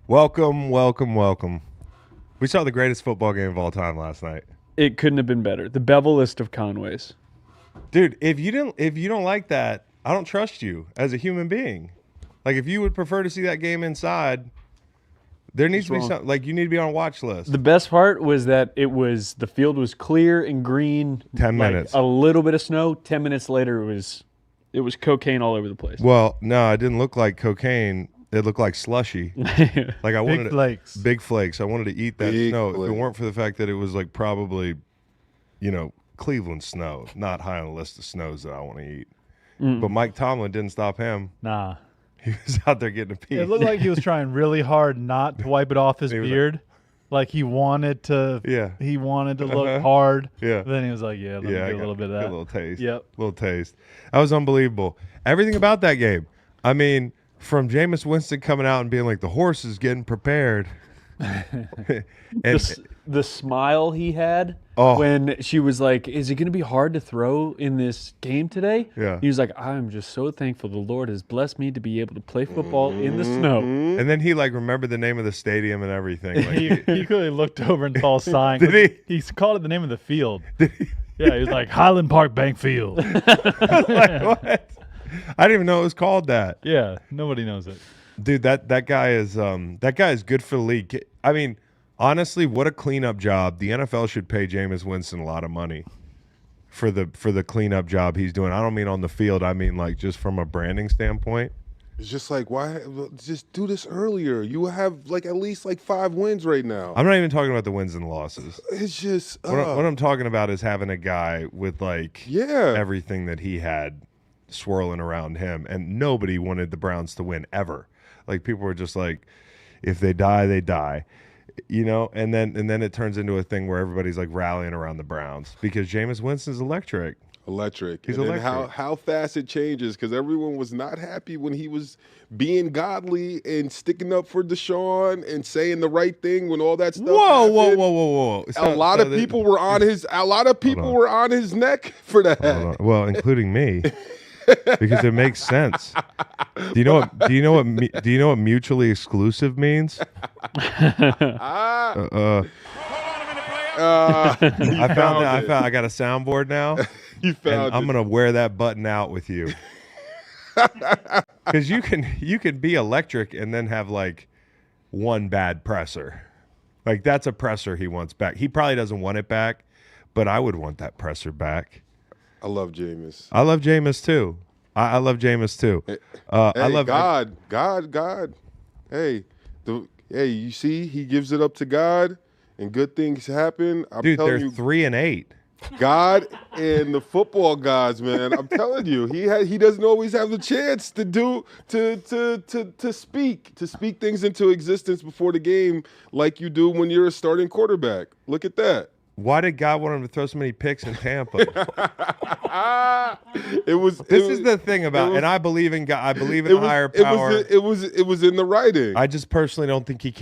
Welcome, welcome, welcome. We saw the greatest football game of all time last night. It couldn't have been better. The Bevelist of Conways. Dude, if you don't like that, I don't trust you as a human being. Like, if you would prefer to see that game inside, there needs to be something. Like, you need to be on a watch list. The best part was that the field was clear and green. 10 minutes. A little bit of snow. 10 minutes later, it was cocaine all over the place. Well, no, it didn't look like cocaine. It looked like slushy. Like I wanted flakes. Big flakes. I wanted to eat that snow. Flakes. If it weren't for the fact that it was like probably, Cleveland snow, not high on the list of snows that I want to eat. But Mike Tomlin didn't stop him. Nah. He was out there getting a piece. It looked like he was trying really hard not to wipe it off his beard. Like he wanted to. Yeah. He wanted to look hard. Yeah. Then he was like, "Yeah, let me get a little bit of that." A little taste. Yep. Little taste. That was unbelievable. Everything about that game. I mean, from Jameis Winston coming out and being like, the horse is getting prepared. And the smile he had Oh. when she was like, "Is it going to be hard to throw in this game today?" Yeah. He was like, "I'm just so thankful the Lord has blessed me to be able to play football in the snow." and then he remembered the name of the stadium and everything. Like, he clearly looked over and saw a sign. Did he? He called it the name of the field. Yeah, he was like Highland Park Bank Field. like, what? I didn't even know it was called that. Yeah, nobody knows it. Dude, that guy is good for the league. I mean, honestly, what a cleanup job. The NFL should pay Jameis Winston a lot of money for the cleanup job he's doing. I don't mean on the field. I mean like just from a branding standpoint. It's just like, why? Just do this earlier. You have at least 5 wins right now. I'm not even talking about the wins and losses. It's just What I'm talking about is having a guy with everything that he had swirling around him, and nobody wanted the Browns to win ever. Like, people were just like, if they die, they die, and then it turns into a thing where everybody's like rallying around the Browns because Jameis Winston's electric. Electric. He's and electric. Then how fast it changes, because everyone was not happy when he was being godly and sticking up for Deshaun and saying the right thing when all that stuff happened. Whoa. A lot of people were on his neck for that. Well, including me. Because it makes sense. Do you know what mutually exclusive means? I got a soundboard now. I'm gonna wear that button out with you. Because you can be electric and then have one bad presser. That's a presser he wants back. He probably doesn't want it back, but I would want that presser back. I love Jameis. I love Jameis too. I love Jameis too. I love God. Hey, you see, he gives it up to God, and good things happen. Dude, telling they're you, 3-8. God and the football gods, man. I'm telling you, he doesn't always have the chance to speak things into existence before the game like you do when you're a starting quarterback. Look at that. Why did God want him to throw so many picks in Tampa? This is the thing about, and I believe in God. I believe in higher power. It was in the writing. I just personally don't think he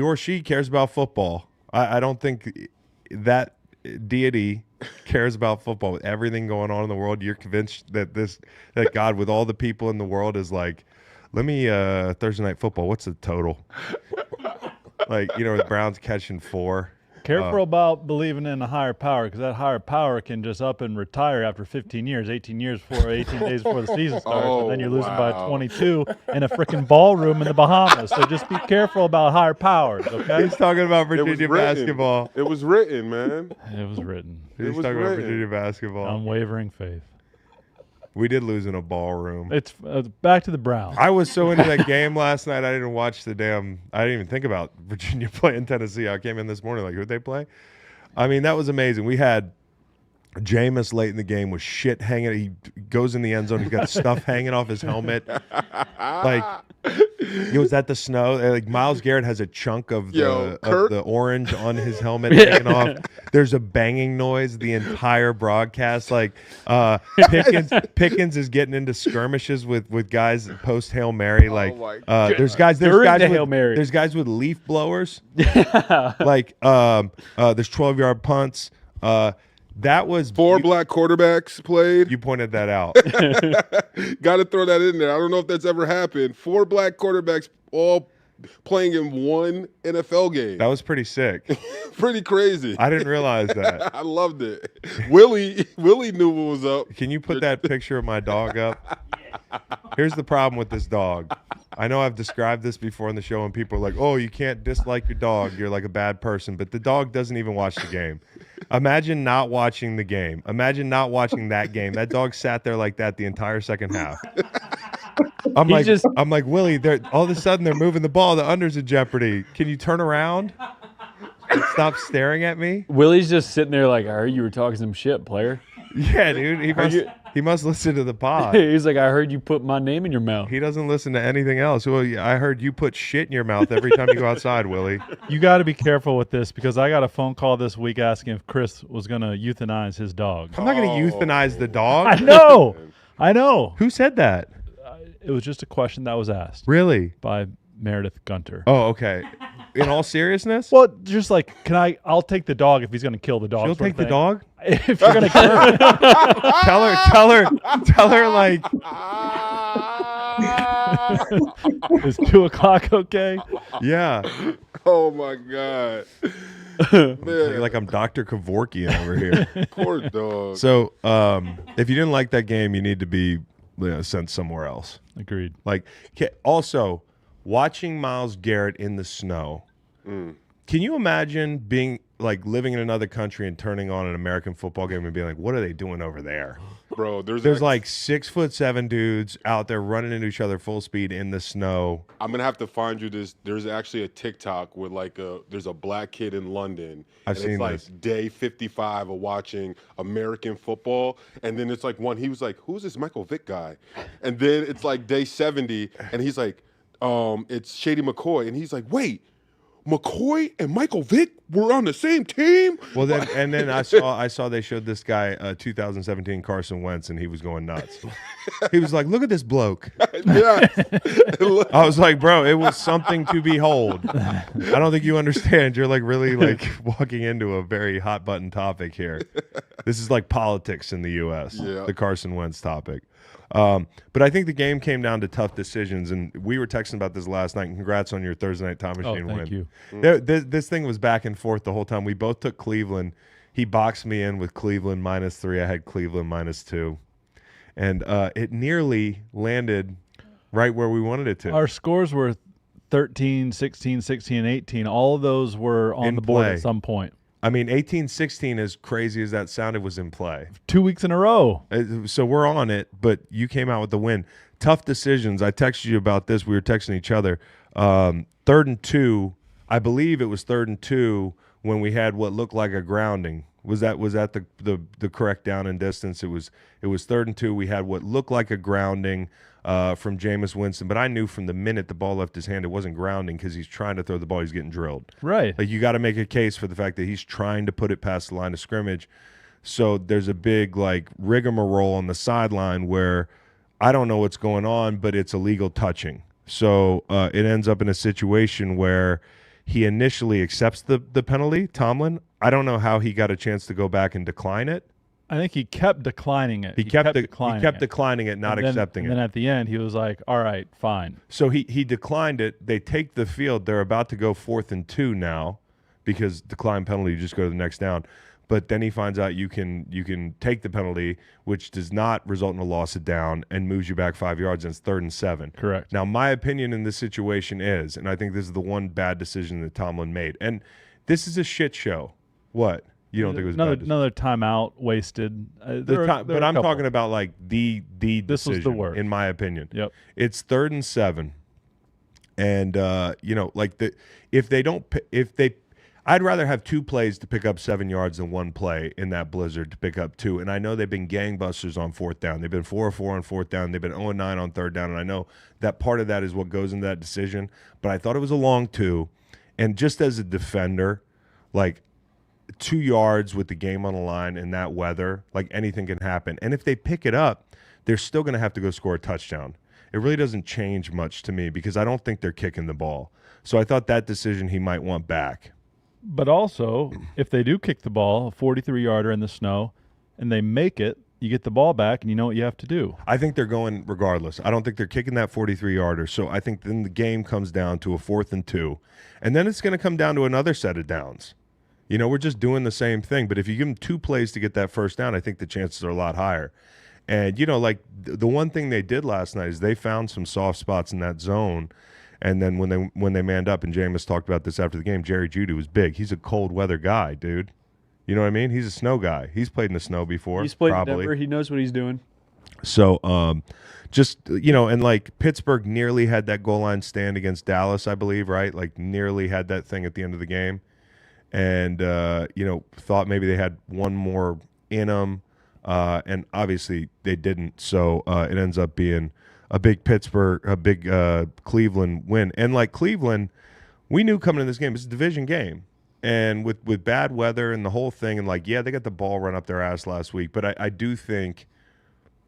or she cares about football. I don't think that deity cares about football. With everything going on in the world, you're convinced that God, with all the people in the world, is like, let me Thursday night football. What's the total? The Browns catching 4. Careful about believing in a higher power, because that higher power can just up and retire after 18 years before 18 days before the season starts, and then you're losing by 22 in a freaking ballroom in the Bahamas. So just be careful about higher powers, okay? He's talking about Virginia basketball. It was written, man. It was written. He's talking about Virginia basketball. Unwavering faith. We did lose in a ballroom. It's back to the Browns. I was so into that game last night, I didn't watch I didn't even think about Virginia playing Tennessee. I came in this morning who'd they play? I mean, that was amazing. We had Jameis late in the game with shit hanging. He goes in the end zone. He's got stuff hanging off his helmet. Was that the snow? Myles Garrett has a chunk of the orange on his helmet hanging off. There's a banging noise the entire broadcast. Pickens is getting into skirmishes with guys post Hail Mary. There's guys with leaf blowers. There's 12-yard punts. That was 4 black quarterbacks played. You pointed that out. Got to throw that in there. I don't know if that's ever happened. 4 black quarterbacks all playing in one NFL game. That was pretty sick. Pretty crazy. I didn't realize that. I loved it. Willie knew what was up. Can you put that picture of my dog up? Here's the problem with this dog. I know I've described this before on the show, and people are like, oh, you can't dislike your dog. You're like a bad person. But the dog doesn't even watch the game. Imagine not watching the game. Imagine not watching that game. That dog sat there like that the entire second half. I'm like, Willie, all of a sudden they're moving the ball. The under's in jeopardy. Can you turn around and stop staring at me? Willie's just sitting there like, I heard you were talking some shit, player. Yeah, dude. He must listen to the pod. He's like, I heard you put my name in your mouth. He doesn't listen to anything else. Well, I heard you put shit in your mouth every time you go outside, Willie. You got to be careful with this because I got a phone call this week asking if Chris was going to euthanize his dog. I'm not going to euthanize the dog. I know. Who said that? It was just a question that was asked. Really? By Meredith Gunter. Oh, okay. In all seriousness? Well, just like, I'll take the dog if he's going to kill the dog. She'll take the dog? If you're going to kill her. tell her like. Is 2 o'clock okay? Yeah. Oh my God. Man. Like I'm Dr. Kevorkian over here. Poor dog. So, if you didn't like that game, you need to be sent somewhere else. Agreed. Like, also, watching Myles Garrett in the snow. Can you imagine being like living in another country and turning on an American football game and being like, what are they doing over there? Bro, there's like 6'7" dudes out there running into each other full speed in the snow. I'm gonna have to find you this. There's actually a TikTok with there's a black kid in London. I've seen it's like this. day 55 of watching American football, and then it's like he was like, who's this Michael Vick guy? And then it's like day 70, and he's like, it's Shady McCoy, and he's like, wait, McCoy and Michael Vick were on the same team? Well, then I saw they showed this guy 2017 Carson Wentz, and he was going nuts. He was like, look at this bloke. Yeah. I was like, bro, it was something to behold. I don't think you understand. You're like really like walking into a very hot button topic here. This is like politics in the U.S., the Carson Wentz topic. But I think the game came down to tough decisions, and we were texting about this last night. Congrats on your Thursday night time machine win. Thank you. This thing was back and forth the whole time. We both took Cleveland. He boxed me in with Cleveland -3. I had Cleveland -2, and it nearly landed right where we wanted it to. Our scores were 13, 16, 16, and 18. All of those were on the board at some point. I mean, 18-16, as crazy as that sounded, was in play. 2 weeks in a row. So we're on it, but you came out with the win. Tough decisions. I texted you about this. We were texting each other. 3rd and 2, I believe it was 3rd and 2 when we had what looked like a grounding. Was that the correct down and distance? It was 3rd and 2. We had what looked like a grounding from Jameis Winston, but I knew from the minute the ball left his hand, it wasn't grounding because he's trying to throw the ball. He's getting drilled. Right. Like, you got to make a case for the fact that he's trying to put it past the line of scrimmage. So there's a big like rigmarole on the sideline where I don't know what's going on, but it's illegal touching. So it ends up in a situation where he initially accepts the penalty, Tomlin. I don't know how he got a chance to go back and decline it. I think he kept declining it. He kept declining it, not accepting it. And then at the end, he was like, all right, fine. So he declined it. They take the field. They're about to go 4th and 2 now because decline penalty, you just go to the next down. But then he finds out you can take the penalty, which does not result in a loss of down and moves you back 5 yards, and it's 3rd and 7. Correct. Now, my opinion in this situation is, and I think this is the one bad decision that Tomlin made, and this is a shit show. What? You don't think it was another timeout wasted? But I'm talking about like the decision. This was the worst, in my opinion. Yep. It's 3rd and 7, and I'd rather have 2 plays to pick up 7 yards than 1 play in that blizzard to pick up 2. And I know they've been gangbusters on 4th down. They've been 4-4 on 4th down. They've been 0-9 on 3rd down. And I know that part of that is what goes into that decision. But I thought it was a long 2. And just as a defender, like 2 yards with the game on the line in that weather, like anything can happen. And if they pick it up, they're still going to have to go score a touchdown. It really doesn't change much to me because I don't think they're kicking the ball. So I thought that decision he might want back. But also, if they do kick the ball, a 43-yarder in the snow, and they make it, you get the ball back and you know what you have to do. I think they're going regardless. I don't think they're kicking that 43-yarder. So I think then the game comes down to a 4th and 2. And then it's going to come down to another set of downs. You know, we're just doing the same thing. But if you give them 2 plays to get that first down, I think the chances are a lot higher. And, you know, like the one thing they did last night is they found some soft spots in that zone. And then when they manned up, and Jameis talked about this after the game, Jerry Jeudy was big. He's a cold weather guy, dude. You know what I mean? He's a snow guy. He's played in the snow before. He's played probably. in Denver. He knows what he's doing. So, just, you know, and like Pittsburgh nearly had that goal line stand against Dallas, I believe, right? Like nearly had that thing at the end of the game. And, you know, thought maybe they had one more in them. And obviously they didn't. So it ends up being a big Cleveland win. And like Cleveland, we knew coming in this game, it's a division game. And with bad weather and the whole thing, and like, yeah, they got the ball run up their ass last week. But I do think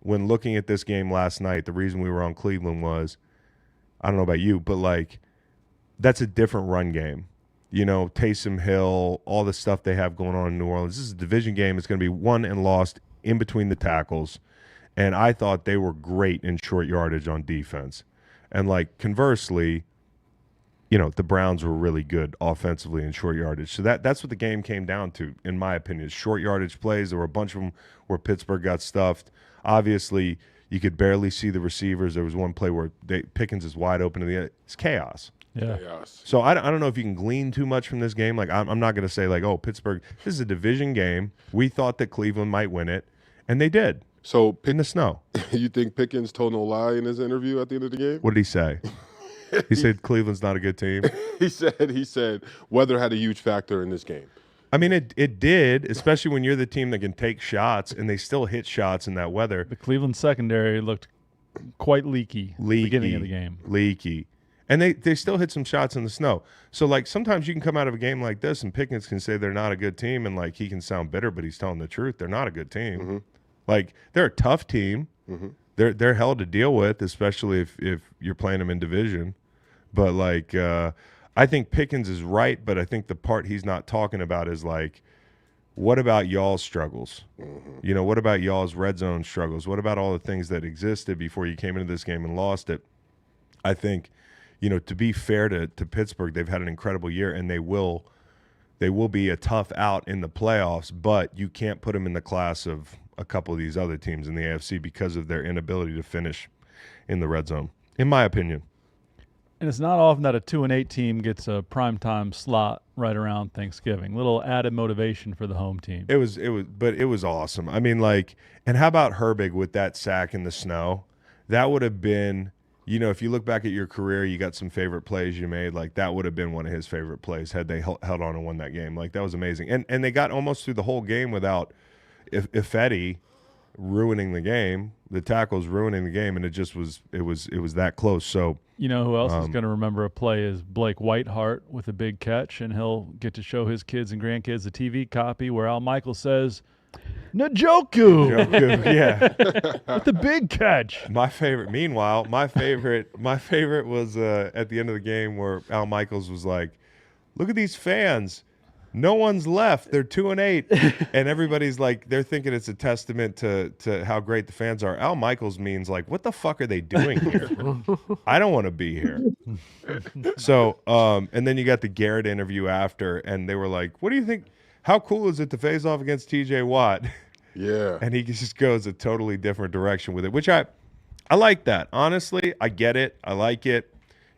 when looking at this game last night, the reason we were on Cleveland was, I don't know about you, but like, that's a different run game. You know, Taysom Hill, all the stuff they have going on in New Orleans. This is a division game. It's going to be won and lost in between the tackles. And I thought they were great in short yardage on defense. And like, conversely, you know, the Browns were really good offensively in short yardage. So that's what the game came down to, in my opinion. Short yardage plays. There were a bunch of them where Pittsburgh got stuffed. Obviously, you could barely see the receivers. There was one play where Pickens is wide open to the end. It's chaos. Yeah. Chaos. So I don't know if you can glean too much from this game. Like, I'm not going to say, like, oh, Pittsburgh, this is a division game. We thought that Cleveland might win it, and they did. So in the snow. You think Pickens told no lie in his interview at the end of the game? What did he say? He said Cleveland's not a good team. He said weather had a huge factor in this game. I mean, it did, especially when you're the team that can take shots, and they still hit shots in that weather. The Cleveland secondary looked quite leaky at the beginning of the game. Leaky. And they still hit some shots in the snow. So, like, sometimes you can come out of a game like this, and Pickens can say they're not a good team, and, like, he can sound bitter, but he's telling the truth. They're not a good team. Mm-hmm. Like, they're a tough team. Mm-hmm. They're hell to deal with, especially if you're playing them in division. But, like, I think Pickens is right, but I think the part he's not talking about is, like, what about y'all's struggles? Mm-hmm. You know, what about y'all's red zone struggles? What about all the things that existed before you came into this game and lost it? I think, you know, to be fair to Pittsburgh, they've had an incredible year, and they will be a tough out in the playoffs, but you can't put them in the class of a couple of these other teams in the AFC because of their inability to finish in the red zone, in my opinion. And it's not often that a 2-8 team gets a primetime slot right around Thanksgiving. Little added motivation for the home team. It was awesome. I mean, like, and how about Herbig with that sack in the snow? That would have been, you know, if you look back at your career, you got some favorite plays you made. Like, that would have been one of his favorite plays had they held on and won that game. Like, that was amazing. And they got almost through the whole game without Ifedi ruining the game, the tackles ruining the game, and it was that close. So, you know who else is going to remember a play is Blake Whiteheart with a big catch, and he'll get to show his kids and grandkids the TV copy where Al Michaels says, Njoku, yeah, with the big catch. My favorite. Meanwhile, my favorite was at the end of the game where Al Michaels was like, "Look at these fans. No one's left. They're 2-8," and everybody's like, they're thinking it's a testament to how great the fans are. Al Michaels means like, what the fuck are they doing here? I don't want to be here. So, and then you got the Garrett interview after, and they were like, "What do you think? How cool is it to face off against T.J. Watt?" Yeah, and he just goes a totally different direction with it, which I like that. Honestly, I get it. I like it.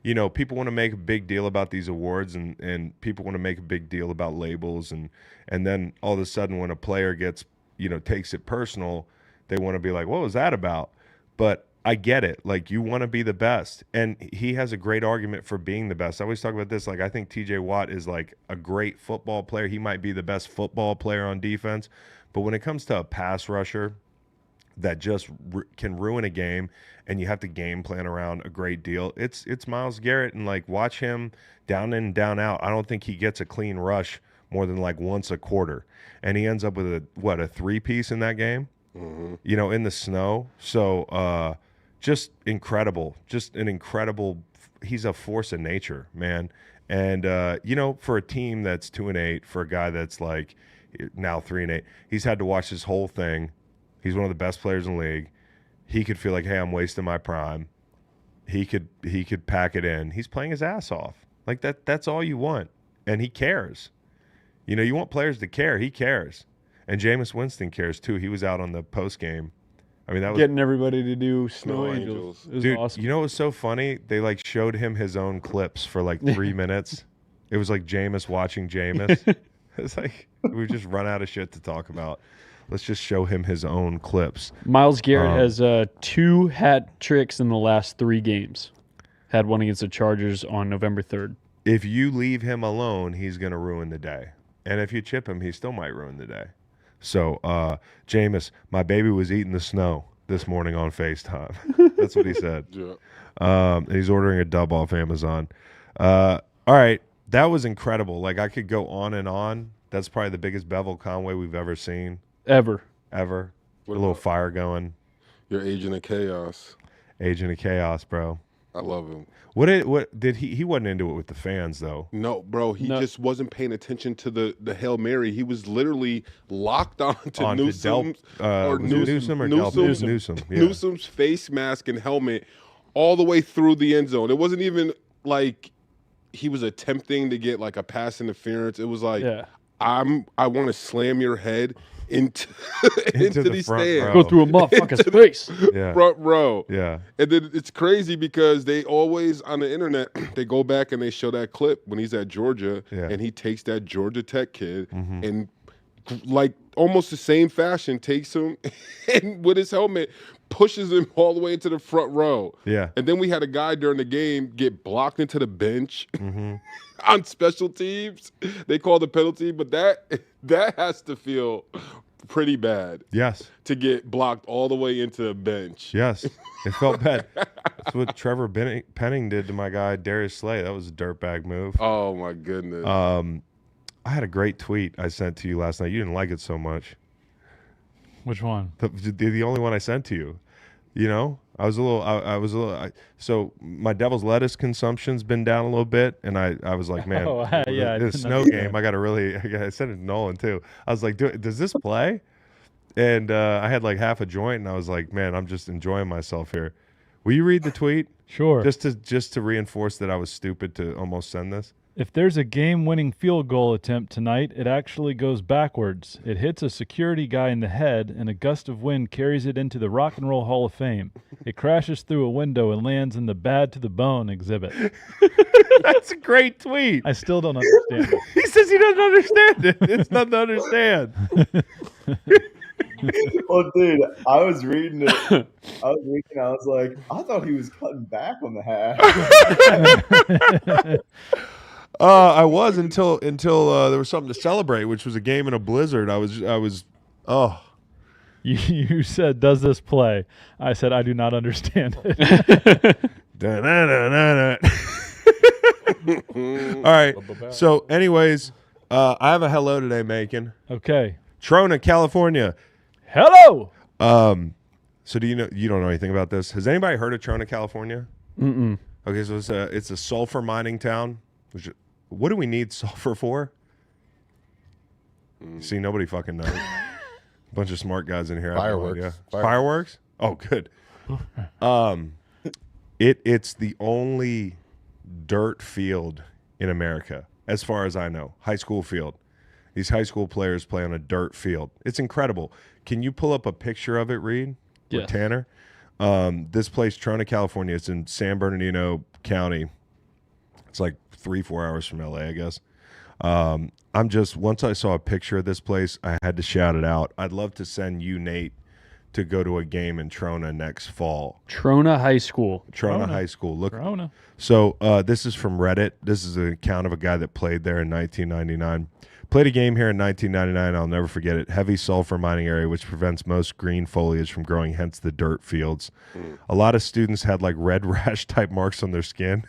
You know, people want to make a big deal about these awards, and people want to make a big deal about labels, and then all of a sudden when a player gets, you know, takes it personal, they want to be like, what was that about? But I get it. Like, you want to be the best, and he has a great argument for being the best. I always talk about this. Like, I think TJ Watt is like a great football player. He might be the best football player on defense, but when it comes to a pass rusher that just can ruin a game, and you have to game plan around a great deal, it's Myles Garrett. And like, watch him down in and down out. I don't think he gets a clean rush more than like once a quarter, and he ends up with a 3-piece in that game, you know, in the snow. So just incredible, just an incredible. He's a force of nature, man. And you know, for a team that's 2-8, for a guy that's like now 3-8, he's had to watch this whole thing He's one of the best players in the league. He could feel like, hey, I'm wasting my prime. He could pack it in. He's playing his ass off. Like that's all you want. And he cares. You know, you want players to care. He cares. And Jameis Winston cares too. He was out on the post game. I mean, that was getting everybody to do snow angels. It was dude, awesome. You know what was so funny? They like showed him his own clips for like 3 minutes. It was like Jameis watching Jameis. It's like we've just run out of shit to talk about. Let's just show him his own clips. Myles Garrett has 2 hat tricks in the last 3 games. Had one against the Chargers on November 3rd. If you leave him alone, he's going to ruin the day. And if you chip him, he still might ruin the day. So, Jameis, my baby was eating the snow this morning on FaceTime. That's what he said. Yeah. He's ordering a dub off Amazon. All right. That was incredible. Like, I could go on and on. That's probably the biggest Bevel Conway we've ever seen. Ever. A little fire going. Your Agent of Chaos. Agent of Chaos, bro. I love him. What did he wasn't into it with the fans though. No, bro, he just wasn't paying attention to the Hail Mary. He was literally locked on to Newsom's Newsom's face mask and helmet all the way through the end zone. It wasn't even like he was attempting to get like a pass interference. It was like I want to slam your head into the stand. Go through a motherfucker's face. Front row. Yeah. And then it's crazy because they always, on the internet, they go back and they show that clip when he's at Georgia and he takes that Georgia Tech kid and like almost the same fashion takes him and with his helmet pushes him all the way into the front row. Yeah. And then we had a guy during the game get blocked into the bench on special teams. They called the penalty, but that has to feel pretty bad. Yes. To get blocked all the way into the bench. Yes. It felt bad. That's what Trevor Penning did to my guy Darius Slay. That was a dirtbag move. Oh my goodness. I had a great tweet I sent to you last night. You didn't like it so much. Which one? The only one I sent to you. You know, so my devil's lettuce consumption's been down a little bit, and I was like, man, this snow game, I sent it to Nolan too. I was like, does this play? And I had like half a joint, and I was like, man, I'm just enjoying myself here. Will you read the tweet? Sure. Just to reinforce that I was stupid to almost send this. If there's a game-winning field goal attempt tonight, it actually goes backwards. It hits a security guy in the head, and a gust of wind carries it into the Rock and Roll Hall of Fame. It crashes through a window and lands in the Bad to the Bone exhibit. That's a great tweet. I still don't understand it. He says he doesn't understand it. It's nothing to understand. Well, dude, I was reading it. I was like, I thought he was cutting back on the hash. I was until there was something to celebrate, which was a game in a blizzard. I was. You said, does this play? I said, I do not understand it. All right. So, anyways, I have a hello today, Macon. Okay. Trona, California. Hello. So you don't know anything about this? Has anybody heard of Trona, California? Mm-mm. Okay, so it's a sulfur mining town. What do we need sulfur for? See, nobody fucking knows. A bunch of smart guys in here. Fireworks. Fireworks? Oh, good. It's the only dirt field in America, as far as I know. High school field. These high school players play on a dirt field. It's incredible. Can you pull up a picture of it, Reed? Yes. Tanner? This place, Trona, California, it's in San Bernardino County. It's like 3-4 hours from LA, I guess. Once I saw a picture of this place, I had to shout it out. I'd love to send you, Nate, to go to a game in Trona next fall. Trona High School. Trona High School. Look. Trona. So this is from Reddit. This is an account of a guy that played there in 1999. Played a game here in 1999. I'll never forget it. Heavy sulfur mining area, which prevents most green foliage from growing, hence the dirt fields. A lot of students had like red rash type marks on their skin.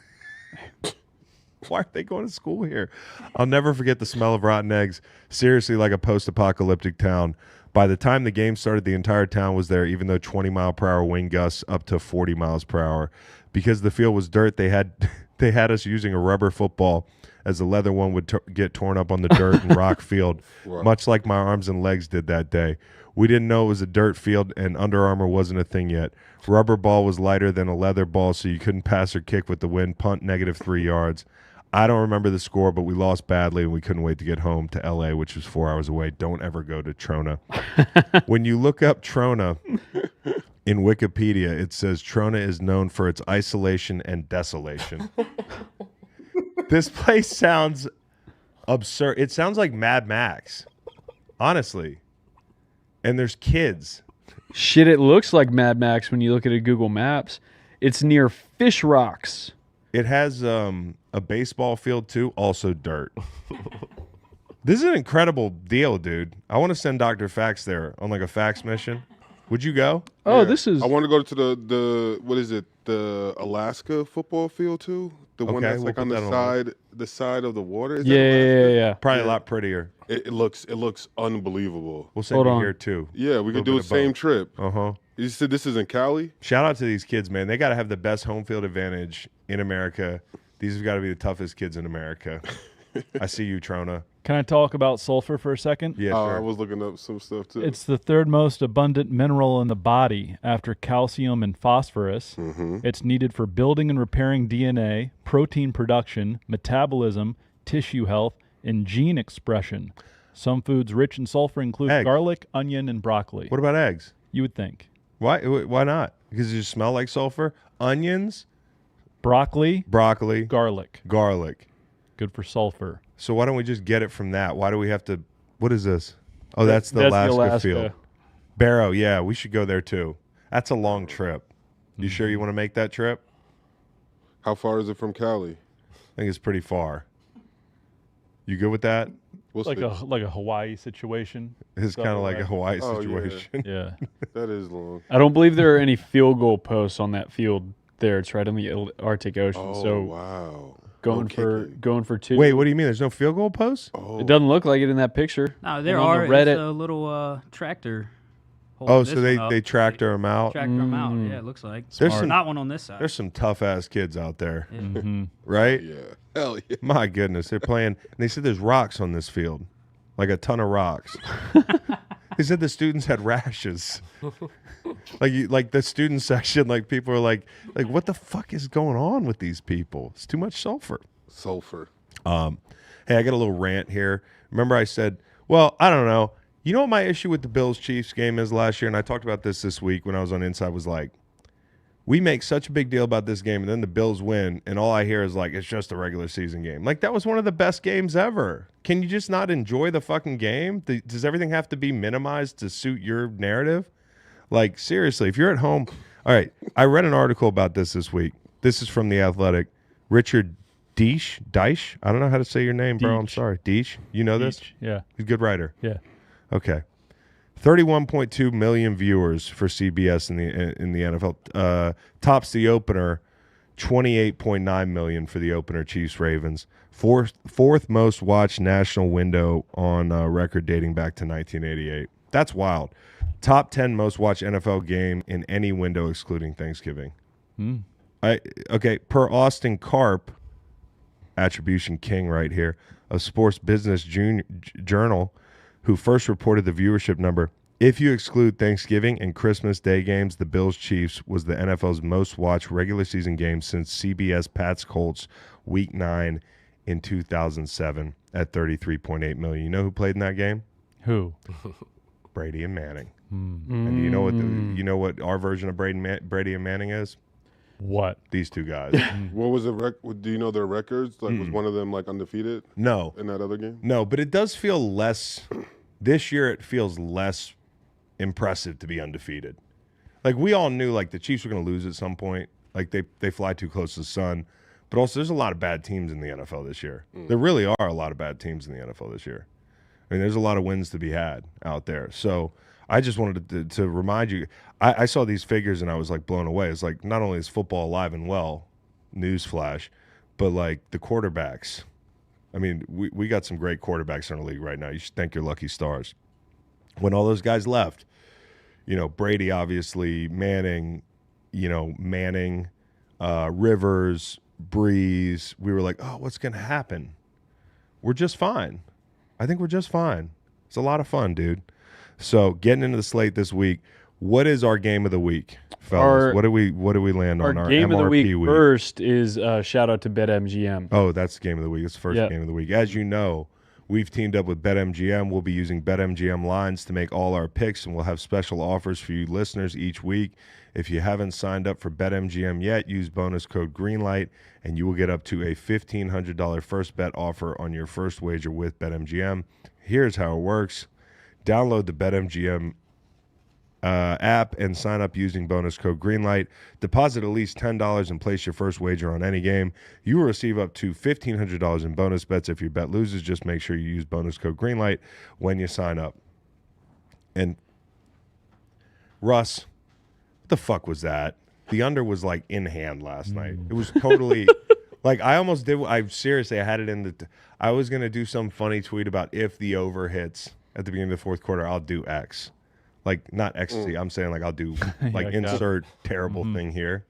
Why are they going to school here? I'll never forget the smell of rotten eggs. Seriously, like a post-apocalyptic town. By the time the game started, the entire town was there, even though 20-mile-per-hour wind gusts up to 40 miles per hour. Because the field was dirt, they had They had us using a rubber football as the leather one would get torn up on the dirt and rock field, much like my arms and legs did that day. We didn't know it was a dirt field, and Under Armour wasn't a thing yet. Rubber ball was lighter than a leather ball, so you couldn't pass or kick with the wind, punt -3 yards. I don't remember the score, but we lost badly, and we couldn't wait to get home to L.A., which was 4 hours away. Don't ever go to Trona. When you look up Trona in Wikipedia, it says Trona is known for its isolation and desolation. This place sounds absurd. It sounds like Mad Max, honestly. And there's kids. Shit, it looks like Mad Max when you look at it Google Maps. It's near Fish Rocks. It has a baseball field, too, also dirt. This is an incredible deal, dude. I want to send Dr. Fax there on like a fax mission. Would you go? Oh, this is... I want to go to the what is it? The Alaska football field, too? The one that's like on the side of the water? Is yeah. Probably a lot prettier. It looks unbelievable. We'll send you here, too. Yeah, we could do the same trip. Uh-huh. You said this is in Cali? Shout out to these kids, man. They got to have the best home field advantage in America. These have got to be the toughest kids in America. I see you, Trona. Can I talk about sulfur for a second? Yeah, sure. I was looking up some stuff, too. It's the third most abundant mineral in the body after calcium and phosphorus. Mm-hmm. It's needed for building and repairing DNA, protein production, metabolism, tissue health, and gene expression. Some foods rich in sulfur include garlic, onion, and broccoli. What about eggs? You would think. Why not? Because it just smell like sulfur? Onions? Broccoli. Garlic. Good for sulfur. So why don't we just get it from that? Why do we have to... What is this? Oh, that's the Alaska field. Barrow, yeah, we should go there too. That's a long trip. You sure you want to make that trip? How far is it from Cali? I think it's pretty far. You good with that? Like a Hawaii situation. It's kind of like a Hawaii situation. Yeah. That is long. I don't believe there are any field goal posts on that field there. It's right on the Arctic Ocean. Oh, so wow. Going for two. Wait, what do you mean? There's no field goal posts? Oh. It doesn't look like it in that picture. No, there on are. the Reddit. It's a little tractor. Oh, so they tractor them out? Tractor them out, yeah, it looks like. There's not one on this side. There's some tough-ass kids out there, Yeah. right? Yeah. Hell yeah. My goodness, they're playing. And they said there's rocks on this field, like a ton of rocks. They said the students had rashes. Like the student section, like people are like what the fuck is going on with these people? It's too much sulfur. Hey, I got a little rant here. Remember I said, well, I don't know. You know what my issue with the Bills-Chiefs game is last year, and I talked about this week when I was on Inside, was like, we make such a big deal about this game, and then the Bills win, and all I hear is like, it's just a regular season game. Like, that was one of the best games ever. Can you just not enjoy the fucking game? Does everything have to be minimized to suit your narrative? Like, seriously, if you're at home. All right, I read an article about this week. This is from The Athletic. Richard Deitch. I don't know how to say your name, bro. I'm sorry. Deitch. You know this? Yeah. He's a good writer. Yeah. Okay. 31.2 million viewers for CBS in the NFL. Tops the opener, 28.9 million for the opener, Chiefs Ravens. Fourth most watched national window on record dating back to 1988. That's wild. Top 10 most watched NFL game in any window excluding Thanksgiving. Per Austin Karp, attribution king right here, of Sports Business Journal, who first reported the viewership number. If you exclude Thanksgiving and Christmas Day games, the Bills-Chiefs was the NFL's most watched regular season game since CBS Pats-Colts Week 9 in 2007 at 33.8 million. You know who played in that game? Who? Brady and Manning. And you know what our version of Brady and Manning is? What? These two guys. What was it? Do you know their records? Like, was one of them like undefeated? No. In that other game? No, but it does feel less. This year, it feels less impressive to be undefeated. Like, we all knew like the Chiefs were going to lose at some point. Like they fly too close to the sun. But also, there's a lot of bad teams in the NFL this year. There really are a lot of bad teams in the NFL this year. I mean, there's a lot of wins to be had out there. So I just wanted to remind you. I saw these figures and I was like blown away. It's like not only is football alive and well, newsflash, but like the quarterbacks. I mean, we got some great quarterbacks in the league right now. You should thank your lucky stars. When all those guys left, Brady obviously, Manning, Rivers, Breeze, we were like, oh, what's going to happen? We're just fine. I think we're just fine. It's a lot of fun, dude. So getting into the slate this week, what is our game of the week, fellas? What do we land on? Our game MRP of the week first is shout out to BetMGM. Oh, that's the game of the week. It's the first game of the week. As you know, we've teamed up with BetMGM. We'll be using BetMGM lines to make all our picks, and we'll have special offers for you listeners each week. If you haven't signed up for BetMGM yet, use bonus code GREENLIGHT, and you will get up to a $1,500 first bet offer on your first wager with BetMGM. Here's how it works. Download the BetMGM app and sign up using bonus code GREENLIGHT. Deposit at least $10 and place your first wager on any game. You will receive up to $1,500 in bonus bets. If your bet loses, just make sure you use bonus code GREENLIGHT when you sign up. And Russ, what the fuck was that? The under was like in hand last night. It was totally like I almost did. I seriously, I had it in the. I was gonna do some funny tweet about if the over hits at the beginning of the fourth quarter, I'll do X. Like not ecstasy. I'm saying like I'll do like insert terrible thing here.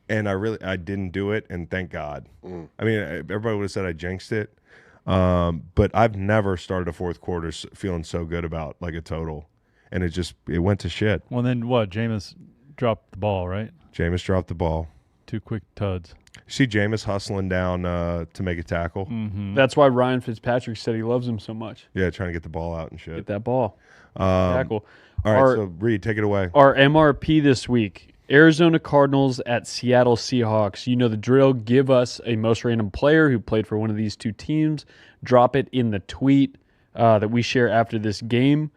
And I didn't do it, and thank God. I mean, everybody would have said I jinxed it, but I've never started a fourth quarter feeling so good about like a total, and it went to shit. Well, then what? Jameis dropped the ball, right? Jameis dropped the ball. 2 quick tuds. See Jameis hustling down to make a tackle. Mm-hmm. That's why Ryan Fitzpatrick said he loves him so much. Yeah, trying to get the ball out and shit. Get that ball. Tackle. All right, so Reed, take it away. Our MRP this week, Arizona Cardinals at Seattle Seahawks. You know the drill. Give us a most random player who played for one of these two teams. Drop it in the tweet that we share after this game.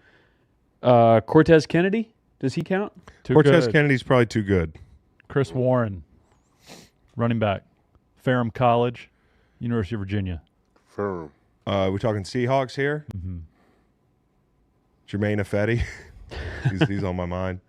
Cortez Kennedy, does he count? Cortez Kennedy's probably too good. Chris Warren, running back, Ferrum College, University of Virginia. Firm. We're talking Seahawks here. Mm-hmm. Jermaine Ifedi. he's on my mind.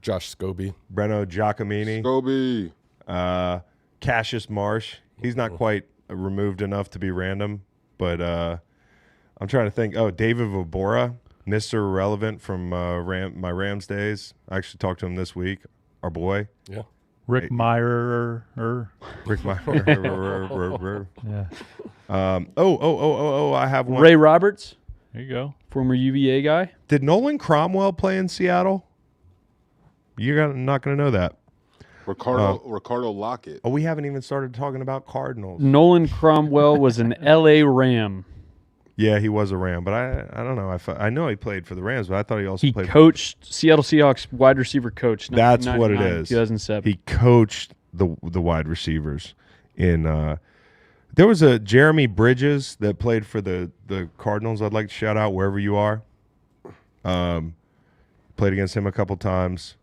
Josh Scobie. Breno Giacomini. Scobie. Cassius Marsh. He's not quite removed enough to be random, but I'm trying to think. Oh, David Vobora, Mr. Irrelevant from my Rams days. I actually talked to him this week. Our boy. Yeah. Rick Meyer. Rick Meyer. Yeah. I have one. Ray Roberts, There you go. former UVA guy. Did Nolan Cromwell play in Seattle? You're not going to know that. Ricardo Lockett. Oh, we haven't even started talking about Cardinals. Nolan Cromwell was an LA Ram. Yeah, he was a Ram, but I don't know. I know he played for the Rams, but I thought he also played. He coached Seattle Seahawks wide receiver coach. That's what it is. 2007. He coached the wide receivers in. There was a Jeremy Bridges that played for the Cardinals. I'd like to shout out wherever you are. Played against him a couple times.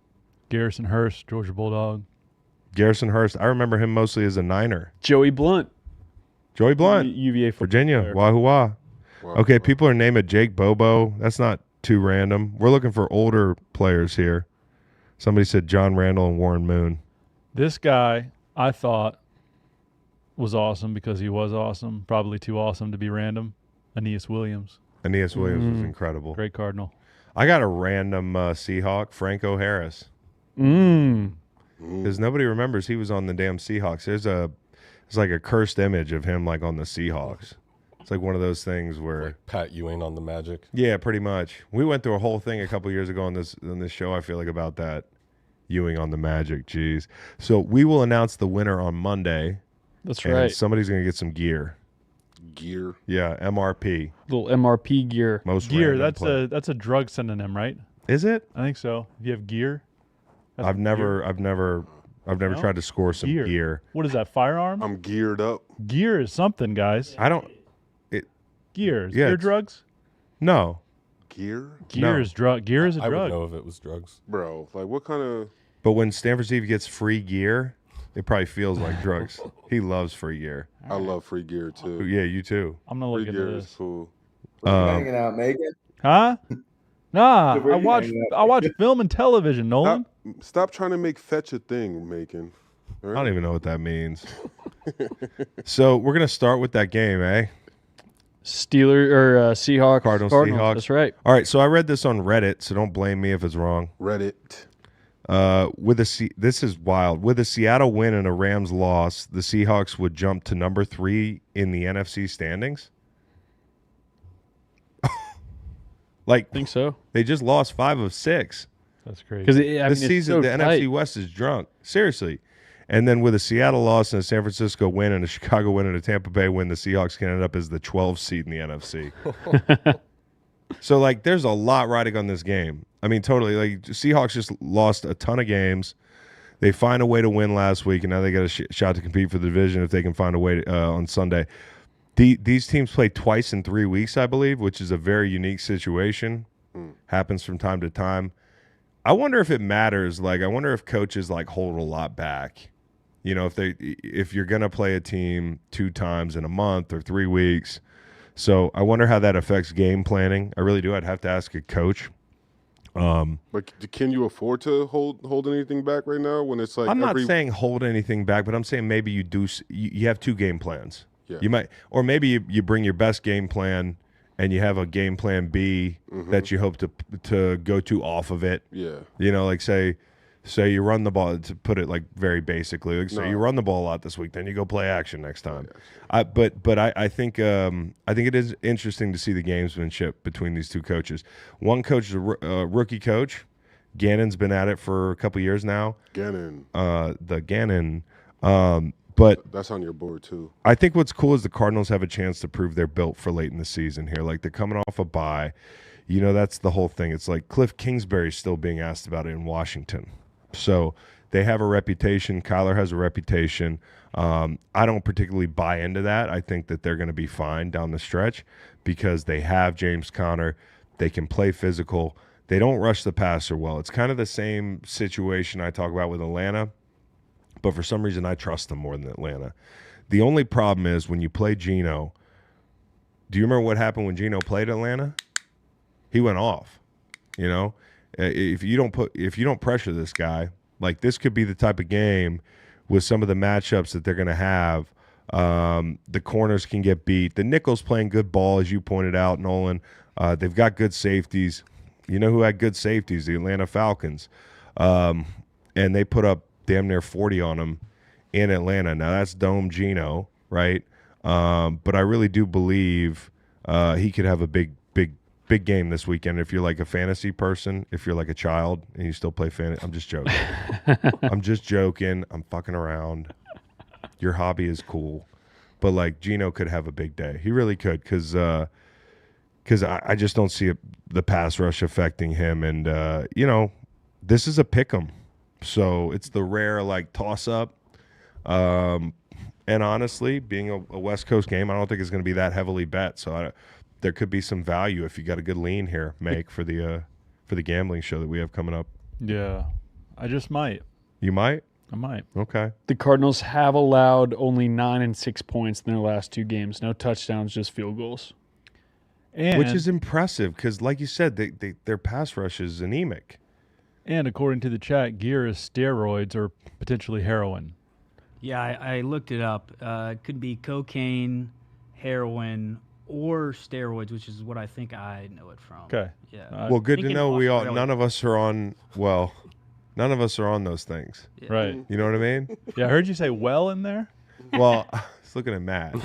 Garrison Hurst, Georgia Bulldog. Garrison Hurst. I remember him mostly as a Niner. Joey Blunt. Joey Blunt. UVA football Virginia. player. Wahoo wah. Okay, people are naming Jake Bobo. That's not too random. We're looking for older players here. Somebody said John Randall and Warren Moon. This guy, I thought, was awesome because he was awesome. Probably too awesome to be random. Aeneas Williams. Aeneas Williams was incredible. Great Cardinal. I got a random Seahawk, Franco Harris. Because nobody remembers he was on the damn Seahawks. It's like a cursed image of him like on the Seahawks. It's like one of those things where Like Pat Ewing on the Magic. yeah, pretty much. We went through a whole thing a couple years ago on this show. I feel like about that Ewing on the Magic. Jeez. So we will announce the winner on Monday. That's and right. Somebody's gonna get some gear. Gear. Yeah, MRP. Little MRP gear. Most Gear, random that's a drug synonym, right? Is it? I think so. If you have gear. that's I've gear. never No? tried to score some gear. What is that, firearm? I'm geared up. Gear is something, guys. I don't. Gear. Is Yeah, gear it's- drugs? No. Gear? Gear No. is drug. Gear is a I would drug. know if it was drugs. Bro, like what kind of... But when Stanford Steve gets free gear, it probably feels like drugs. He loves free gear. I love free gear too. Yeah, you too. I'm gonna Free look into gear is this. cool. Hanging out, Macon. Huh? Nah, Where I you watch hanging out? I watch film and television, Nolan. Stop trying to make fetch a thing, Macon. All I right? don't even know what that means. So we're gonna start with that game, eh? Seahawks. Cardinals, Seahawks. That's right. All right. So I read this on Reddit, so don't blame me if it's wrong. Reddit. This is wild. With a Seattle win and a Rams loss, the Seahawks would jump to number 3 in the NFC standings. I think so. They just lost 5 of 6. That's crazy. Because This season, the NFC West is drunk. Seriously. And then with a Seattle loss and a San Francisco win and a Chicago win and a Tampa Bay win, the Seahawks can end up as the 12th seed in the NFC. So, there's a lot riding on this game. I mean, totally. Seahawks just lost a ton of games. They find a way to win last week, and now they got a shot to compete for the division if they can find a way on Sunday. These teams play twice in 3 weeks, I believe, which is a very unique situation. Happens from time to time. I wonder if it matters. I wonder if coaches hold a lot back. If you're gonna play a team 2 times in a month or 3 weeks. So I wonder how that affects game planning. I really do. I'd have to ask a coach. But can you afford to hold anything back right now when it's I'm not saying hold anything back, but I'm saying maybe you do. You have 2 game plans. Yeah. You might, or maybe you bring your best game plan and you have a game plan B that you hope to go to off of it. Yeah. Say you run the ball, to put it very basically. You run the ball a lot this week, then you go play action next time. I think it is interesting to see the gamesmanship between these 2 coaches. One coach is a rookie coach. Gannon's been at it for a couple years now. Gannon. But that's on your board too. I think what's cool is the Cardinals have a chance to prove they're built for late in the season here. They're coming off a bye. That's the whole thing. It's Cliff Kingsbury's still being asked about it in Washington. So they have a reputation. Kyler has a reputation. I don't particularly buy into that. I think that they're going to be fine down the stretch because they have James Conner. They can play physical. They don't rush the passer well. It's kind of the same situation I talk about with Atlanta, but for some reason I trust them more than Atlanta. The only problem is when you play Geno, do you remember what happened when Geno played Atlanta? He went off, If you don't pressure this guy, this could be the type of game with some of the matchups that they're going to have. The corners can get beat. The nickel's playing good ball, as you pointed out, Nolan. They've got good safeties. You know who had good safeties? The Atlanta Falcons. And they put up damn near 40 on them in Atlanta. Now, that's Dome Geno, right? But I really do believe he could have a big game this weekend. If you're a fantasy person, if you're a child and you still play fantasy, I'm just joking. I'm just joking. I'm fucking around. Your hobby is cool. But Geno could have a big day. He really could because I just don't see the pass rush affecting him. And, this is a pick 'em. So it's the rare toss up. And honestly, being a West Coast game, I don't think it's going to be that heavily bet. So there could be some value if you got a good lean here, Make, for the gambling show that we have coming up. Yeah, I just might. You might? I might. Okay. The Cardinals have allowed only 9 and 6 points in their last 2 games. No touchdowns, just field goals. Which is impressive because, like you said, their pass rush is anemic. And according to the chat, gear is steroids or potentially heroin. Yeah, I looked it up. It could be cocaine, heroin, or steroids, which is what I think I know it from. Okay. Yeah. Well, good to know none of us are on those things. Yeah. Right. You know what I mean? Yeah, I heard you say well in there. Well, I was looking at Matt.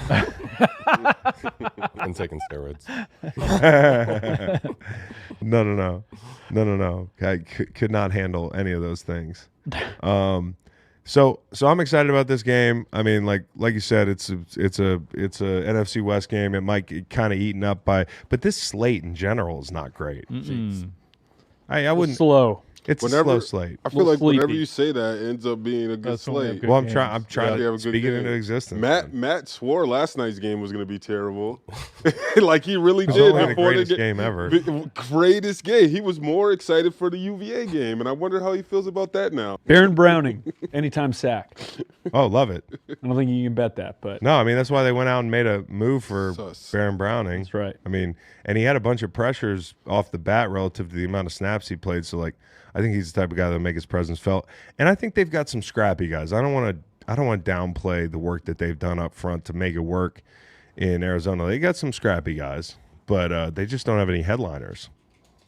And taking steroids. No. I could not handle any of those things. So I'm excited about this game. I mean, like you said, it's a NFC West game. It might get kind of eaten up by, but this slate in general is not great. I wouldn't. Slow. It's a slow slate. I feel like sleepy. whenever you say that, it ends up being a good slate. Well, I'm trying Yeah, to speak it into existence. Matt swore last night's game was going to be terrible. Like he really It's did. only the before greatest game ever. Greatest game. He was more excited for the UVA game, and I wonder how he feels about that now. Baron Browning, anytime sack. Oh, love it. I don't think you can bet that, but No, I mean that's why they went out and made a move for Sus. Baron Browning. that's right. I mean, and he had a bunch of pressures off the bat relative to the amount of snaps he played. So, like, I think he's the type of guy that'll make his presence felt. And I think they've got some scrappy guys. I don't want to downplay the work that they've done up front to make it work in Arizona. They got some scrappy guys, but they just don't have any headliners,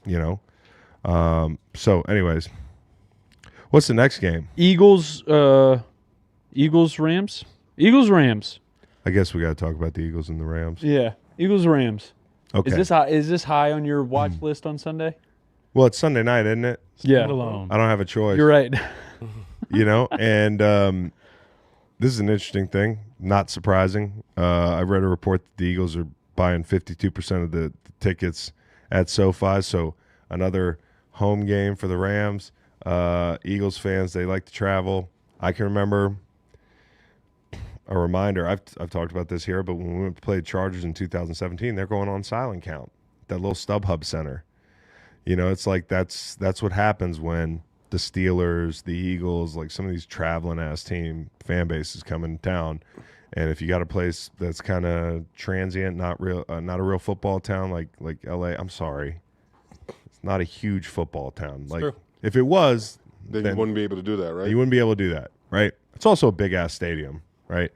you know. So, anyways, What's the next game? Eagles, Rams. Eagles, Rams. I guess we got to talk about the Eagles and the Rams. Yeah, Eagles, Rams. Okay. Is this high on your watch list on Sunday? Well, it's Sunday night, isn't it? Yeah. Alone. I don't have a choice. You're right. And this is an interesting thing. Not surprising. I read a report that the Eagles are buying 52% of the tickets at SoFi, so another home game for the Rams. Eagles fans, they like to travel. I can remember a reminder. I've talked about this here, but when we went to play Chargers in 2017, they're going on silent count. That little StubHub Center. It's like that's what happens when the Steelers, the Eagles, like some of these traveling ass team fan bases come in town. And if you got a place that's kind of transient, not a real football town like LA, I'm sorry, it's not a huge football town. Like true. if it was, Then you wouldn't be able to do that, right? you wouldn't be able to do that, right? It's also a big ass stadium, right?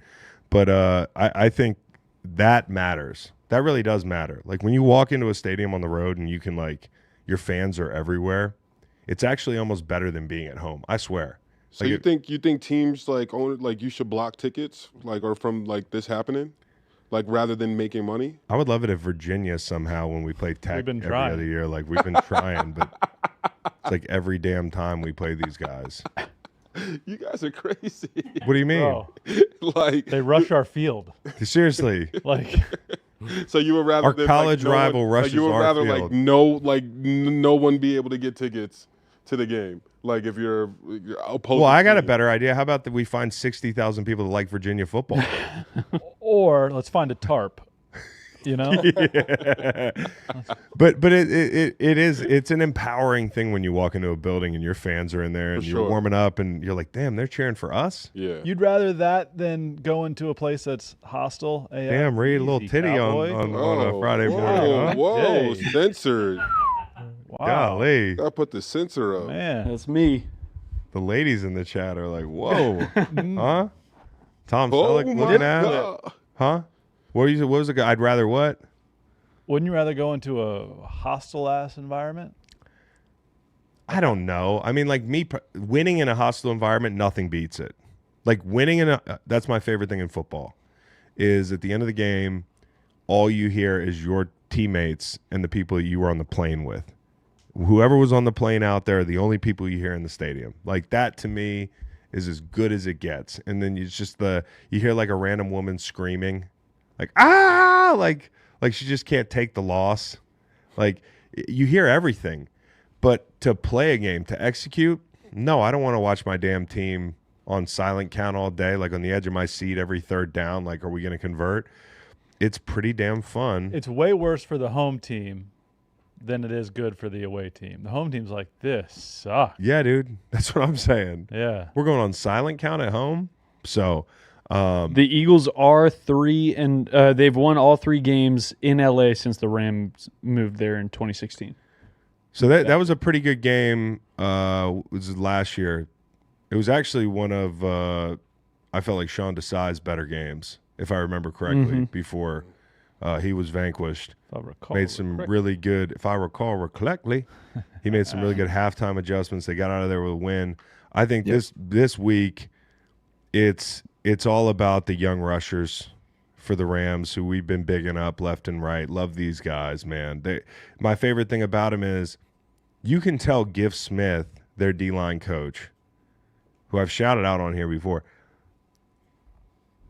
But I think that matters. That really does matter. Like when you walk into a stadium on the road and you can your fans are everywhere, it's actually almost better than being at home. I swear. So you think teams you should block tickets or from this happening, rather than making money? I would love it if Virginia somehow, when we play Tech every other year, we've been trying, but it's like every damn time we play these guys. You guys are crazy. What do you mean? Bro, they rush our field. Seriously. So you would rather our college rival rushes our field. No one be able to get tickets to the game. If you're opposed. Well, I got a better idea. How about that we find 60,000 people that like Virginia football? Or let's find a tarp. Yeah. But it's an empowering thing when you walk into a building and your fans are in there and you're warming up and you're like, damn, they're cheering for us. Yeah. You'd rather that than go into a place that's hostile. Damn, Reed, a little titty on a Friday morning. Huh? Whoa, censored. Wow. Golly. I put the censor up. Man. That's me. The ladies in the chat are like, whoa. Huh? Tom Oh Selleck my looking at? God. Huh? What was the guy? I'd rather what? Wouldn't you rather go into a hostile-ass environment? I don't know. I mean, winning in a hostile environment, nothing beats it. Winning that's my favorite thing in football, is at the end of the game, all you hear is your teammates and the people you were on the plane with. Whoever was on the plane out there are the only people you hear in the stadium. That to me is as good as it gets. And then it's just you hear a random woman screaming, like she just can't take the loss. You hear everything. But to play a game, to execute, no, I don't want to watch my damn team on silent count all day, on the edge of my seat every third down. Are we going to convert? It's pretty damn fun. It's way worse for the home team than it is good for the away team. The home team's like, this sucks. Yeah, dude. That's what I'm saying. Yeah. We're going on silent count at home. So the Eagles are 3 and they've won all 3 games in LA since the Rams moved there in 2016. So that was a pretty good game. Was last year. It was actually one of I felt like Sean Desai's better games, if I remember correctly, before he was vanquished. If I recall made some really good, if I recall correctly, he made some really good halftime adjustments. They got out of there with a win. I think this week, it's all about the young rushers for the Rams, who we've been bigging up left and right. Love these guys, man. My favorite thing about them is you can tell Giff Smith, their D-line coach, who I've shouted out on here before,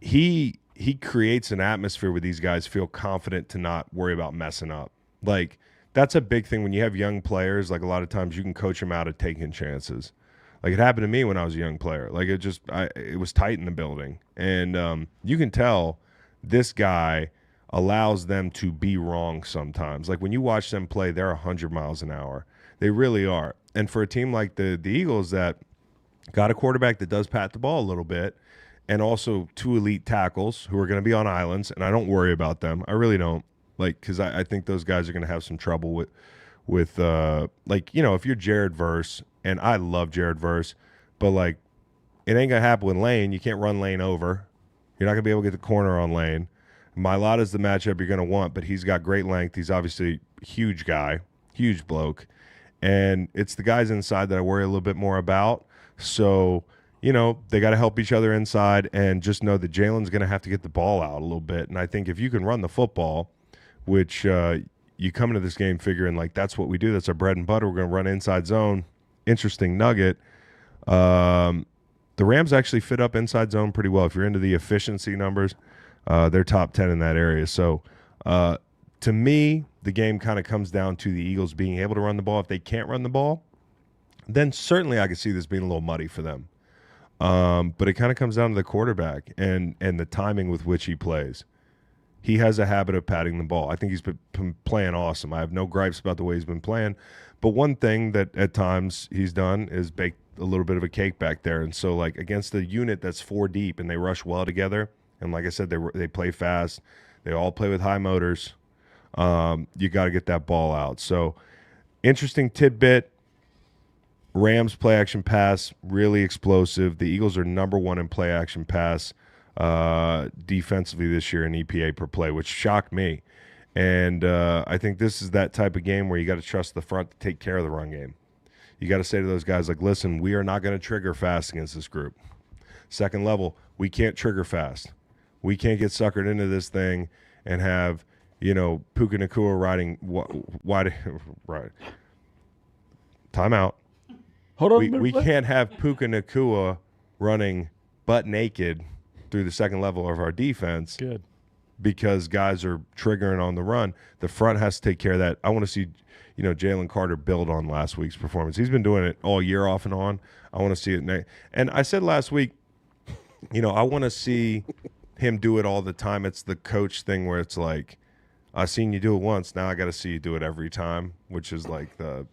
he creates an atmosphere where these guys feel confident to not worry about messing up. That's a big thing when you have young players. A lot of times you can coach them out of taking chances. It happened to me when I was a young player. It was tight in the building. And you can tell this guy allows them to be wrong sometimes. When you watch them play, they're 100 miles an hour. They really are. And for a team like the Eagles that got a quarterback that does pat the ball a little bit, and also 2 elite tackles who are going to be on islands, and I don't worry about them. I really don't. Because I think those guys are going to have some trouble with if you're Jared Verse, and I love Jared Verse, but it ain't going to happen with Lane. You can't run Lane over. You're not going to be able to get the corner on Lane. Mailata's the matchup you're going to want, but he's got great length. He's obviously a huge guy, huge bloke. And it's the guys inside that I worry a little bit more about. So, they got to help each other inside and just know that Jalen's going to have to get the ball out a little bit. And I think if you can run the football, which you come into this game figuring like that's what we do, that's our bread and butter, we're going to run inside zone. Interesting nugget. The Rams actually fit up inside zone pretty well. If you're into the efficiency numbers, they're top 10 in that area. So to me, the game kind of comes down to the Eagles being able to run the ball. If they can't run the ball, then certainly I could see this being a little muddy for them. But it kind of comes down to the quarterback and the timing with which he plays. He has a habit of patting the ball. I think he's been playing awesome. I have no gripes about the way he's been playing. But one thing that at times he's done is bake a little bit of a cake back there. And so, like, against a unit that's 4 deep and they rush well together, and like I said, they play fast. They all play with high motors. You got to get that ball out. So, interesting tidbit. Rams play action pass, really explosive. The Eagles are number 1 in play action pass defensively this year in EPA per play, which shocked me. And I think this is that type of game where you got to trust the front to take care of the run game. You got to say to those guys, like, listen, we are not going to trigger fast against this group. Second level, we can't trigger fast. We can't get suckered into this thing and have, Puka Nacua riding wide. Right. Timeout. Hold on. We can't have Puka Nacua running butt naked through the second level of our defense. Good. Because guys are triggering on the run. The front has to take care of that. I want to see, Jalen Carter build on last week's performance. He's been doing it all year off and on. I want to see it. And I said last week, I want to see him do it all the time. It's the coach thing where it's like, I've seen you do it once. Now I got to see you do it every time, which is like the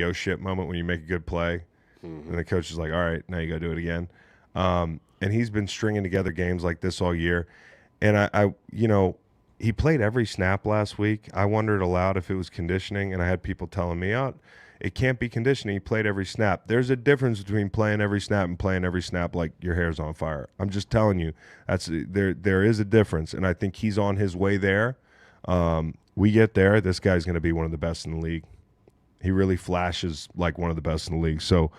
oh shit moment when you make a good play. Mm-hmm. And the coach is like, all right, now you got to do it again. And he's been stringing together games like this all year. And I he played every snap last week. I wondered aloud if it was conditioning, and I had people telling me, it can't be conditioning. He played every snap. There's a difference between playing every snap and playing every snap like your hair's on fire. I'm just telling you, there is a difference, and I think he's on his way there. We get there, this guy's going to be one of the best in the league. He really flashes like one of the best in the league. So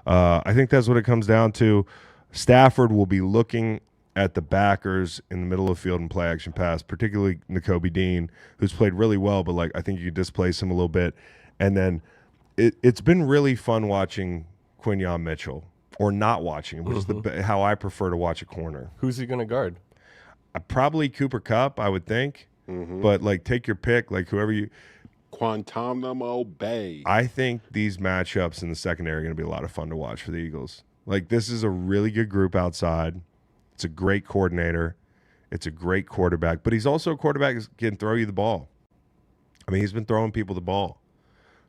I think that's what it comes down to. Stafford will be looking at the backers in the middle of the field and play action pass, particularly Nakobe Dean, who's played really well, but I think you displace him a little bit. And then it's been really fun watching Quinyon Mitchell, or not watching him, which is how I prefer to watch a corner. Who's he going to guard? Probably Cooper Kupp, I would think. Mm-hmm. But take your pick, whoever you. Guantanamo Bay. I think these matchups in the secondary are going to be a lot of fun to watch for the Eagles. This is a really good group outside. It's a great coordinator. It's a great quarterback. But he's also a quarterback that can throw you the ball. I mean, he's been throwing people the ball.